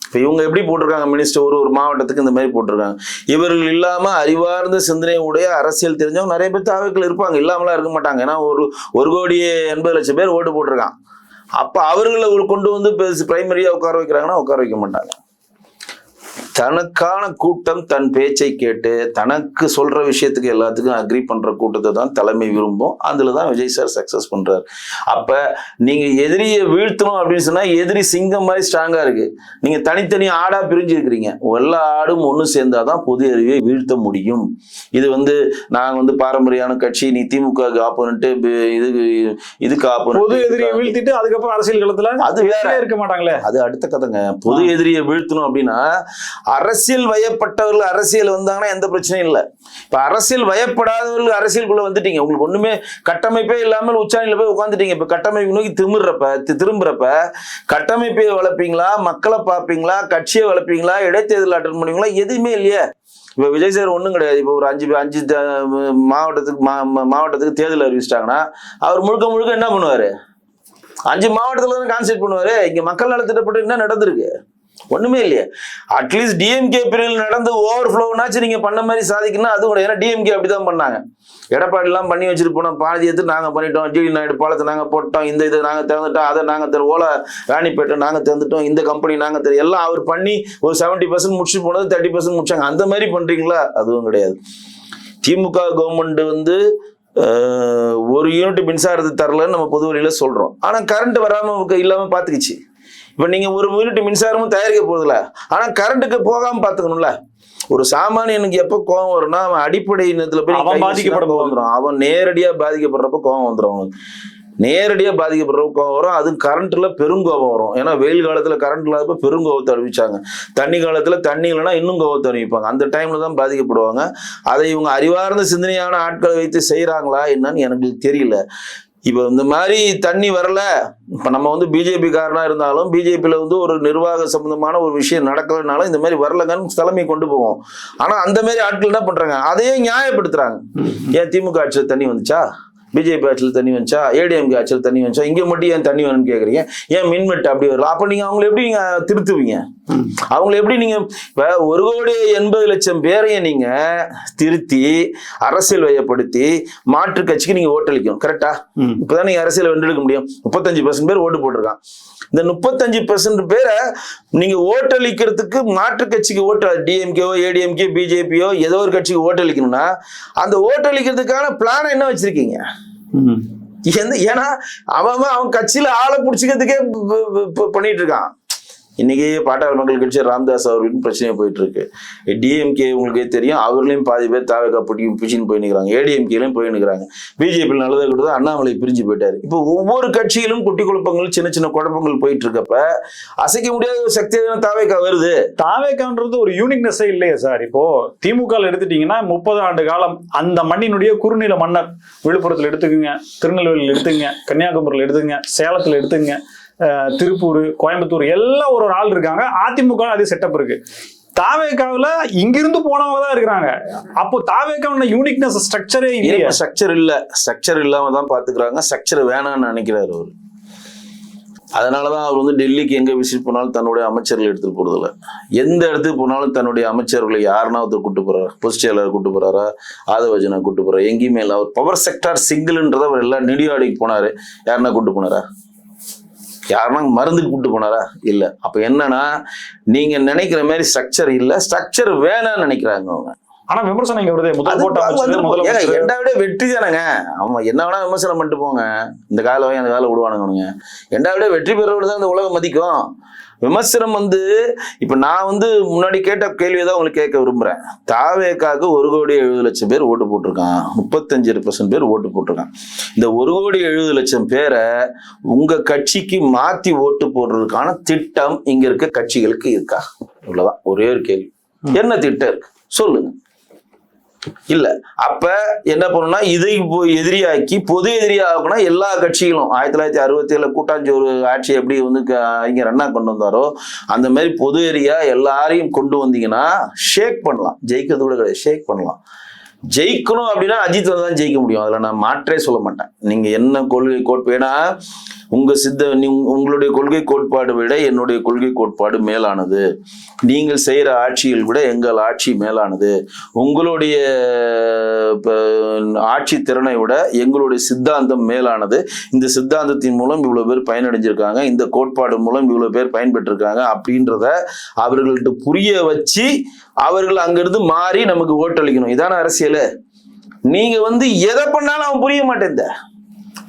இப்ப இவங்க எப்படி போட்டிருக்காங்க மினிஸ்டர், ஒரு மாவட்டத்துக்கு இந்த மாதிரி போட்டிருக்காங்க. இவர்கள் இல்லாம அறிவார்ந்த சிந்தனை உடைய அரசியல் தெரிஞ்சவங்க நிறைய பேர் தாவேக்கால இருப்பாங்க, இல்லாமலாம் இருக்க மாட்டாங்க. ஏன்னா 1,80,00,000 பேர் ஓட்டு போட்டிருக்கான். அப்ப அவர்களை கொண்டு வந்து பிரைமரியா உட்கார வைக்கிறாங்கன்னா உட்கார வைக்க மாட்டாங்க. தனக்கான கூட்டம் தன் பேச்சை கேட்டு தனக்கு சொல்ற விஷயத்துக்கு எல்லாத்துக்கும் அக்ரி பண்ற கூட்டத்தை தான் தலைமை விரும்பும். அதுலதான் விஜய் சார் சக்சஸ் பண்றாரு. அப்ப நீங்க எதிரியை வீழ்த்தணும் அப்படின்னு சொன்னா எதிரி சிங்கம் மாதிரி ஸ்ட்ராங்கா இருக்கு. நீங்க தனித்தனி ஆடா பிரிஞ்சு இருக்கிறீங்க. எல்லா ஆடும் ஒண்ணு சேர்ந்தாதான் பொது எதிரியை வீழ்த்த முடியும். இது நாங்க பாரம்பரியான கட்சி, நீ திமுக ஆப்போனன்ட், இதுக்கு ஆப்போனன்ட், பொது எதிரியை வீழ்த்திட்டு அதுக்கப்புறம் அரசியல் களத்துல அது வேற இருக்க மாட்டாங்களே. அது அடுத்த கதைங்க. பொது எதிரியை வீழ்த்தணும் அப்படின்னா அரசியல் வயப்பட்டவர்கள் அரசியல் வந்தாங்கன்னா எந்த பிரச்சனையும் இல்லை. இப்ப அரசியல் வயப்படாதவர்கள் அரசியலுக்குள்ள வந்துட்டீங்க. உங்களுக்கு ஒண்ணுமே கட்டமைப்பே இல்லாமல் உச்சாணியில போய் உட்காந்துட்டீங்க. இப்ப கட்டமைப்பு நோக்கி திரும்புறப்ப கட்டமைப்பை வளர்ப்பீங்களா, மக்களை பார்ப்பீங்களா, கட்சியை வளர்ப்பீங்களா, இடைத்தேர்தல் அட்டன் பண்ணுவீங்களா? எதுவுமே இல்லையே. இப்ப விஜய் சார் ஒண்ணும் கிடையாது. இப்ப ஒரு அஞ்சு மாவட்டத்துக்கு தேர்தல் அறிவிச்சிட்டாங்கன்னா அவர் முழுக்க என்ன பண்ணுவாரு? 5 மாவட்டத்துல தான் கான்சென்ட்ரேட் பண்ணுவாரு. இங்க மக்கள் நலத்திட்டப்பட்டு என்ன நடந்திருக்கு? ஒண்ணுமே இல்லையே. அட்லீஸ்ட் டிஎம்கே பிரிவில் நடந்து ஓவர்ஃப்ளோனாச்சு நீங்க பண்ண மாதிரி சாதிக்கணும். அது கூட ஏன்னா டிஎம்கே அப்படிதான் பண்ணாங்க. எடப்பாடி எல்லாம் பண்ணி வச்சுட்டு போனோம், பாதி எடுத்து நாங்க பண்ணிட்டோம், ஜிடி நாயுடு பாலத்தை நாங்க போட்டோம், இதை நாங்க திறந்துட்டோம், அதை நாங்க ஓலா ராணிப்பேட்டை நாங்க திறந்துட்டோம், இந்த கம்பெனி நாங்க எல்லாம் அவர் பண்ணி ஒரு 70% முடிச்சுட்டு போனது 30% முடிச்சாங்க. அந்த மாதிரி பண்றீங்களா? அதுவும் கிடையாது. திமுக கவர்மெண்ட் ஒரு யூனிட் மின்சாரத்தை தரலன்னு நம்ம பொது வழியில சொல்றோம். ஆனா கரண்ட் வராம இல்லாம பாத்துக்கிச்சு. இப்ப நீங்க ஒரு யூனிட் மின்சாரமும் தயாரிக்க போறதில்ல, ஆனா கரண்ட்டுக்கு போகாம பாத்துக்கணும்ல. ஒரு சாமானியனுக்கு எப்ப கோவம் வரும்னா அவன் அடிப்படை இனத்துல போய் வந்துடும். அவன் நேரடியா பாதிக்கப்படுறப்ப கோவம் வந்துடும். அவனுக்கு நேரடியா பாதிக்கப்படுறப்ப கோவம் வரும். அது கரண்ட்ல பெருங்கோபம் வரும். ஏன்னா வெயில் காலத்துல கரண்ட் இல்லாதப்ப பெருங்கோபத்தை அறிவிச்சாங்க. தண்ணி காலத்துல தண்ணி இல்லைன்னா இன்னும் கோபத்தை அறிவிப்பாங்க. அந்த டைம்ல தான் பாதிக்கப்படுவாங்க. அதை இவங்க அறிவார்ந்த சிந்தனையான ஆட்களை வைத்து செய்யறாங்களா என்னன்னு எனக்கு தெரியல. இப்ப இந்த மாதிரி தண்ணி வரல, இப்ப நம்ம பிஜேபி காரனா இருந்தாலும் பிஜேபியில ஒரு நிர்வாக சம்பந்தமான ஒரு விஷயம் நடக்கலனாலும் இந்த மாதிரி வரலங்கன்னு தலைமை கொண்டு போவோம். ஆனா அந்த மாதிரி ஆட்கள் என்ன பண்றாங்க? அதையே நியாயப்படுத்துறாங்க. ஏன் திமுக ஆட்சியில் தண்ணி வந்துச்சா, பிஜேபி ஆட்சியில் தண்ணி வந்துச்சா, ஏடிஎம்கே ஆட்சியில் தண்ணி வந்துச்சா, இங்க மட்டும் ஏன் தண்ணி வேணும்னு கேக்குறீங்க? ஏன் மின்வெட்டு அப்படி வரல? அப்ப நீங்க அவங்களை எப்படி நீங்க திருத்துவீங்க? அவங்களை எப்படி நீங்க இப்ப 1,80,00,000 பேரையும் நீங்க திருத்தி அரசியல் வயப்படுத்தி மாற்று கட்சிக்கு நீங்க ஓட்டளிக்கணும். கரெக்டா? இப்பதான் நீங்க அரசியல் வென்றெடுக்க முடியும். 35% பேர் ஓட்டு போட்டிருக்கான். இந்த 35% பேரை நீங்க ஓட்டளிக்கிறதுக்கு மாற்று கட்சிக்கு டிஎம்கேவோ ஏடிஎம்கே பிஜேபியோ ஏதோ ஒரு கட்சிக்கு ஓட்டளிக்கணும்னா அந்த ஓட்டளிக்கிறதுக்கான பிளான் என்ன வச்சிருக்கீங்க? ஏன்னா அவன் கட்சியில ஆளை பிடிச்சிக்கிறதுக்கே பண்ணிட்டு இருக்கான். இன்னைக்கு பாட்டாளி மக்கள் கட்சி ராமதாஸ் அவர்களுக்கும் பிரச்சனையா போயிட்டு இருக்கு. டிஎம்கே உங்களுக்கே தெரியும், அவர்களையும் பாதி பேர் தாவக பிடிச்சின்னு போய் நிற்கிறாங்க, ஏடிஎம்கேலையும் போய் நிற்கிறாங்க. பிஜேபி நல்லதை கொடுத்து அண்ணாமலை பிரிஞ்சு போயிட்டாரு. இப்போ ஒவ்வொரு கட்சியிலும் குட்டி குழப்பங்கள், சின்ன சின்ன குழப்பங்கள் போயிட்டு இருக்கப்ப அசைக்க முடியாத ஒரு சக்தியான தாவேக்கா வருது. தாவேக்கான்றது ஒரு யூனிக்னஸே இல்லையே சார். இப்போ திமுக எடுத்துட்டீங்கன்னா 30 ஆண்டு காலம் அந்த மண்ணினுடைய குறுநில மன்னர். விழுப்புரத்தில் எடுத்துக்குங்க, திருநெல்வேலியில் எடுத்துங்க, கன்னியாகுமரியில் எடுத்துங்க, சேலத்தில் எடுத்துங்க, திருப்பூர், கோயம்புத்தூர் எல்லாம் ஒரு ஆள் இருக்காங்க. அதிமுக அதே செட்டப் இருக்கு. தாவேக்காவில இங்கிருந்து போனவங்க தான் இருக்கிறாங்க. அப்போ தாவேக்காவோட யூனிக்னஸ் ஸ்ட்ரக்சரே இல்லையா? ஸ்ட்ரக்சர் இல்லாம தான் பாத்துக்கிறாங்க. ஸ்ட்ரக்சர் வேணாம்னு நினைக்கிறாரு அவரு. அதனாலதான் அவர் டெல்லிக்கு எங்க விசிட் போனாலும் தன்னுடைய அமைச்சர்கள் எடுத்துட்டு போறதில்ல. எந்த இடத்துக்கு போனாலும் தன்னுடைய அமைச்சர்களை யாருன்னா ஒருத்தர் கூட்டு போறாரு. பொதுச் செயலர் கூட்டு போறாரா, ஆதவஜனா கூட்டு போறாரு, எங்கேயுமே இல்லை. அவர் பவர் செக்டார் சிங்கிள்ன்றத அவர் எல்லாம் நிடியாடிக்கு போனாரு. யாருன்னா கூட்டு போனாரா? யாருன்னா மருந்துக்கு கூட்டு போனாரா? இல்ல. அப்ப என்னன்னா நீங்க நினைக்கிற மாதிரி ஸ்ட்ரக்சர் இல்ல, ஸ்ட்ரக்சர் வேணாம்னு நினைக்கிறாங்க அவங்க. ஆனா விமர்சனம் இங்க வருது. எண்டா விட வெற்றி தானங்க. ஆமா, என்ன வேணா விமர்சனம் பண்ணிட்டு போங்க. இந்த கால அந்த கால விடுவானுங்க. எண்டா விட வெற்றி பெறவோடு தான் இந்த உலகம் மதிக்கும். விமர்சனம் இப்ப நான் முன்னாடி கேட்ட கேள்வியதான் உங்களுக்கு கேட்க விரும்புறேன். தாவேக்காக 1,70,00,000 பேர் ஓட்டு போட்டிருக்கான். 35% பேர் ஓட்டு போட்டிருக்கான். இந்த 1,70,00,000 பேரை உங்க கட்சிக்கு மாத்தி ஓட்டு போடுறதுக்கான திட்டம் இங்க இருக்க கட்சிகளுக்கு இருக்கா? இவ்வளவுதான் ஒரே ஒரு கேள்வி. என்ன திட்டம் இருக்கு சொல்லுங்க. இல்ல. அப்ப என்ன பண்ணணும்னா இதை எதிரியாக்கி பொது எதிரியாக்கணும் எல்லா கட்சிகளும். 1967 கூட்டாஞ்சோறு ஆட்சி எப்படி அறிஞர் அண்ணா கொண்டு வந்தாரோ அந்த மாதிரி பொது எதிரியா எல்லாரையும் கொண்டு வந்தீங்கன்னா ஷேக் பண்ணலாம். ஜெயிக்கிறது கூட கிடையாது, ஷேக் பண்ணலாம். ஜெயிக்கணும் அப்படின்னா அஜித் தான் ஜெயிக்க முடியும். அதுல நான் மாற்றே சொல்ல மாட்டேன். நீங்க என்ன கொள்கை கோட்பாடுனா உங்களுடைய கொள்கை கோட்பாடு விட என்னுடைய கொள்கை கோட்பாடு மேலானது. நீங்கள் செய்யற ஆட்சியில் விட எங்கள் ஆட்சி மேலானது. உங்களுடைய ஆட்சி திறனை விட எங்களுடைய சித்தாந்தம் மேலானது. இந்த சித்தாந்தத்தின் மூலம் இவ்வளவு பேர் பயனடைஞ்சிருக்காங்க, இந்த கோட்பாடு மூலம் இவ்வளவு பேர் பயன்பெற்றிருக்காங்க அப்படின்றத அவர்கள்ட்ட புரிய வச்சு அவர்கள் அங்கிருந்து மாறி நமக்கு ஓட்டளிக்கணும். இதான அரசியல். நீங்க எதை பண்ணாலும் அவன் புரிய மாட்டேன்.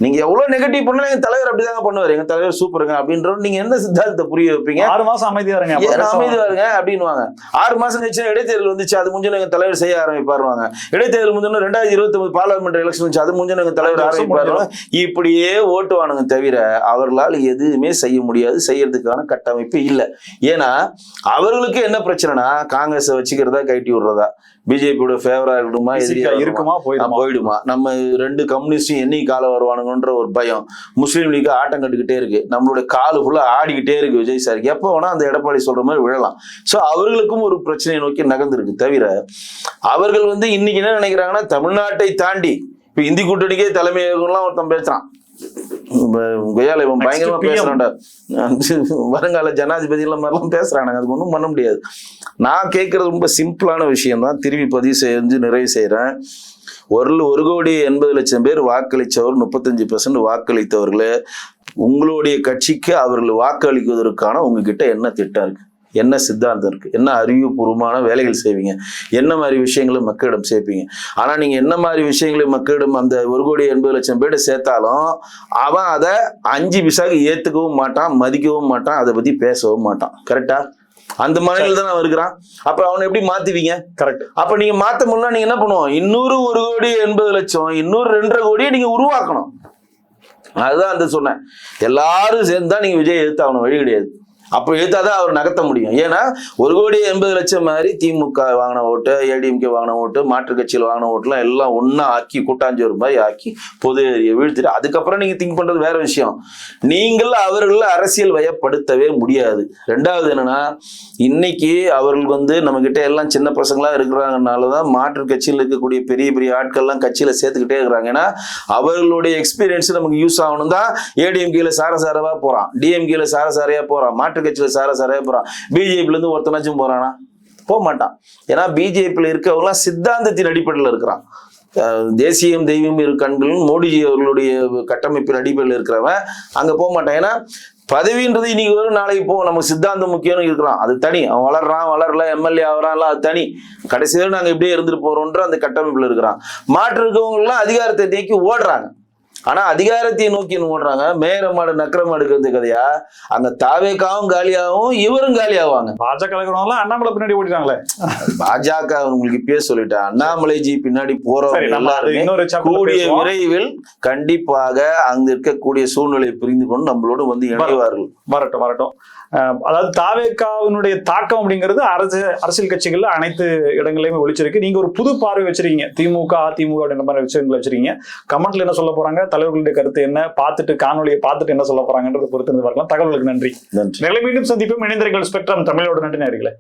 நீங்க எவ்வளவு நெகட்டிவ் பண்ணாலும் எங்க தலைவர் அப்படிதாங்க பண்ணுவாரு, எங்க தலைவர் சூப்பருங்க அப்படின்ற நீங்க என்ன சித்தாந்தத்தை புரிய வைப்பீங்க? 6 மாசம் அமைதியா இருங்க, அமைதியா இருங்க அப்படின்னுவாங்க. 6 மாசம் கழிச்சு இடைத்தேர்தல் வந்துச்சு, அது முடிஞ்சு எங்க தலைவர் செய்ய ஆரம்பிப்பாருவாங்க. இடைத்தேர்தல் முடிஞ்சோன்னா 2029 பார்லிமெண்ட் எலெக்ஷன் வந்துச்சு, அது முடிஞ்சு எங்க தலைவர் ஆரம்பிப்பாருவாங்க. இப்படியே ஓட்டுவானுங்க தவிர அவர்களால் எதுவுமே செய்ய முடியாது. செய்யறதுக்கான கட்டமைப்பு இல்லை. ஏன்னா அவர்களுக்கு என்ன பிரச்சனைனா காங்கிரஸை வச்சுக்கிறதா கைட்டி விடுறதா, பிஜேபியோட ஃபேவரா இருக்கணுமா எதிரியா இருக்குமா போயிடுமா, நம்ம 2 கம்யூனிஸ்டும் என்னைக்கு காலம் வருவானுங்கன்ற ஒரு பயம். முஸ்லீம் லீக் ஆட்டம் கட்டுக்கிட்டே இருக்கு, நம்மளுடைய காலு ஃபுல்லா ஆடிக்கிட்டே இருக்கு விஜய் சாருக்கு. எப்போ வேணா அந்த எடப்பாடி சொல்ற மாதிரி விழலாம். ஸோ அவர்களுக்கும் ஒரு பிரச்சனையை நோக்கி நகர்ந்துருக்கு. தவிர அவர்கள் இன்னைக்கு என்ன நினைக்கிறாங்கன்னா தமிழ்நாட்டை தாண்டி இப்ப இந்தி கூட்டணிக்கே தலைமையகம்லாம் ஒருத்தன் பேசுறான். இவன் பயங்கரமா பேசுறான்டா, வருங்கால ஜனாதிபதி எல்லாம் மாதிரிலாம் பேசுறானுங்க. அதுக்கு ஒன்றும் பண்ண முடியாது. நான் கேட்கறது ரொம்ப சிம்பிளான விஷயம் தான், திரும்பி பதிவு செஞ்சு நிறைவு செய்யறேன். 1,80,00,000 பேர் வாக்களித்தவர் 35% வாக்களித்தவர்களே, உங்களுடைய கட்சிக்கு அவர்கள் வாக்களிக்குவதற்கான உங்ககிட்ட என்ன திட்டம் இருக்கு, என்ன சித்தாந்தம் இருக்கு, என்ன அறிவுபூர்வமான வேலைகள் செய்வீங்க, என்ன மாதிரி விஷயங்களை மக்களிடம் சேர்ப்பீங்க? ஆனா நீங்க என்ன மாதிரி விஷயங்களை மக்களிடம் அந்த 1,80,00,000 பேர் சேர்த்தாலும் அவன் அதை 5 பைசாக்கு ஏத்துக்கவும் மாட்டான், மதிக்கவும் மாட்டான், அதை பத்தி பேசவும் மாட்டான். கரெக்டா? அந்த மனையில தான் அவன் இருக்கிறான். அப்ப அவனை எப்படி மாத்துவீங்க? கரெக்ட். அப்ப நீங்க மாத்த முடியல, நீங்க என்ன பண்ணுவோம்? இன்னொரு 1,80,00,000 இன்னொரு 2.5 கோடியை நீங்க உருவாக்கணும். அதுதான் சொன்னேன். எல்லாரும் சேர்ந்துதான் நீங்க விஜய் எதிர்த்தாகணும், வழி கிடையாது. அப்போ எழுத்தாதான் அவர் நகர்த்த முடியும். ஏன்னா 1,80,00,000 மாதிரி திமுக வாங்கின ஓட்டு, ஏடிஎம்கே வாங்கின ஓட்டு, மாற்றுக் கட்சியில் வாங்கின ஓட்டுலாம் எல்லாம் ஒன்னா ஆக்கி கூட்டாஞ்சோறு மாதிரி ஆக்கி பொது வீழ்த்திட்டு அதுக்கப்புறம் நீங்க திங்க் பண்றது வேற விஷயம். நீங்கள் அவர்கள் அரசியல் வயப்படுத்தவே முடியாது. 2வது என்னன்னா, இன்னைக்கு அவர்கள் நம்ம கிட்ட எல்லாம் சின்ன பசங்களா இருக்கிறாங்கனாலதான் மாற்றுக் கட்சியில் இருக்கக்கூடிய பெரிய பெரிய ஆட்கள்லாம் கட்சியில சேர்த்துக்கிட்டே இருக்கிறாங்க. ஏன்னா அவர்களுடைய எக்ஸ்பீரியன்ஸ் நமக்கு யூஸ் ஆகணும் தான் ஏடிஎம்கேல சாரசாரவா போறான், டிஎம்கேல சாரசாரையா போறான், கட்சியில சாரசாரையா போறான். பிஜேபில இருந்து ஒருத்தனாச்சும் போறானா? போக மாட்டான். ஏன்னா பிஜேபியில இருக்கவங்களாம் சித்தாந்தத்தின் அடிப்படையில் இருக்கிறான். தேசியம் தெய்வம் இரு கண்களும் மோடிஜி அவர்களுடைய கட்டமைப்பின் அடிப்படையில் இருக்கிறவன் அங்க போக மாட்டான். ஏன்னா பதவின்றது இன்னைக்கு வரும் நாளைக்கு போகும், நமக்கு சித்தாந்தம் முக்கியம்னு இருக்கிறான், அது தனி. அவன் வளர்றான் வளரல, எம்எல்ஏ ஆகிறான்லாம் அது தனி. கடைசியில் நாங்க இப்படியே இருந்துட்டு போறோம்ன்ற அந்த கட்டமைப்புல இருக்கிறான். மாற்று இருக்கவங்க எல்லாம் அதிகாரத்தை நீக்கி ஓடுறாங்க. ஆனா அதிகாரத்தை நோக்கி ஓடுறாங்க. மேயர மாடு நக்கர மாடுக்கு கதையா? அங்க தாவேக்காவும் காலியாகவும் இவரும் காலியாவாங்க. பாஜக அண்ணாமலை பின்னாடி ஓடிட்டாங்களே. பாஜக உங்களுக்கு இப்பயே சொல்லிட்டேன், அண்ணாமலைஜி பின்னாடி போறவங்க கூடிய விரைவில் கண்டிப்பாக அங்க இருக்கக்கூடிய சூழ்நிலையை புரிந்து கொண்டு நம்மளோடு இணைவார்கள். வரட்டும். அதாவது தாவேக்காவினுடைய தாக்கம் அப்படிங்கிறது அரசியல் கட்சிகள்ல அனைத்து இடங்களையுமே ஒழிச்சிருக்கு. நீங்க ஒரு புது பார்வை வச்சிருக்கீங்க, திமுக அதிமுக அப்படின்ற மாதிரி விஷயங்களை வச்சிருக்கீங்க. கமெண்ட்ல என்ன சொல்ல போறாங்க, தலைவர்களுடைய கருத்து என்ன, காணொலியை பார்த்துட்டு என்ன சொல்ல போறாங்கன்றதை பொறுத்து பார்க்கலாம். தகவலுக்கு நன்றி. மீண்டும் சந்திப்போம். இணைந்திருங்கள் ஸ்பெக்ட்ரம் தமிழோட. நன்றி நேயர்களே.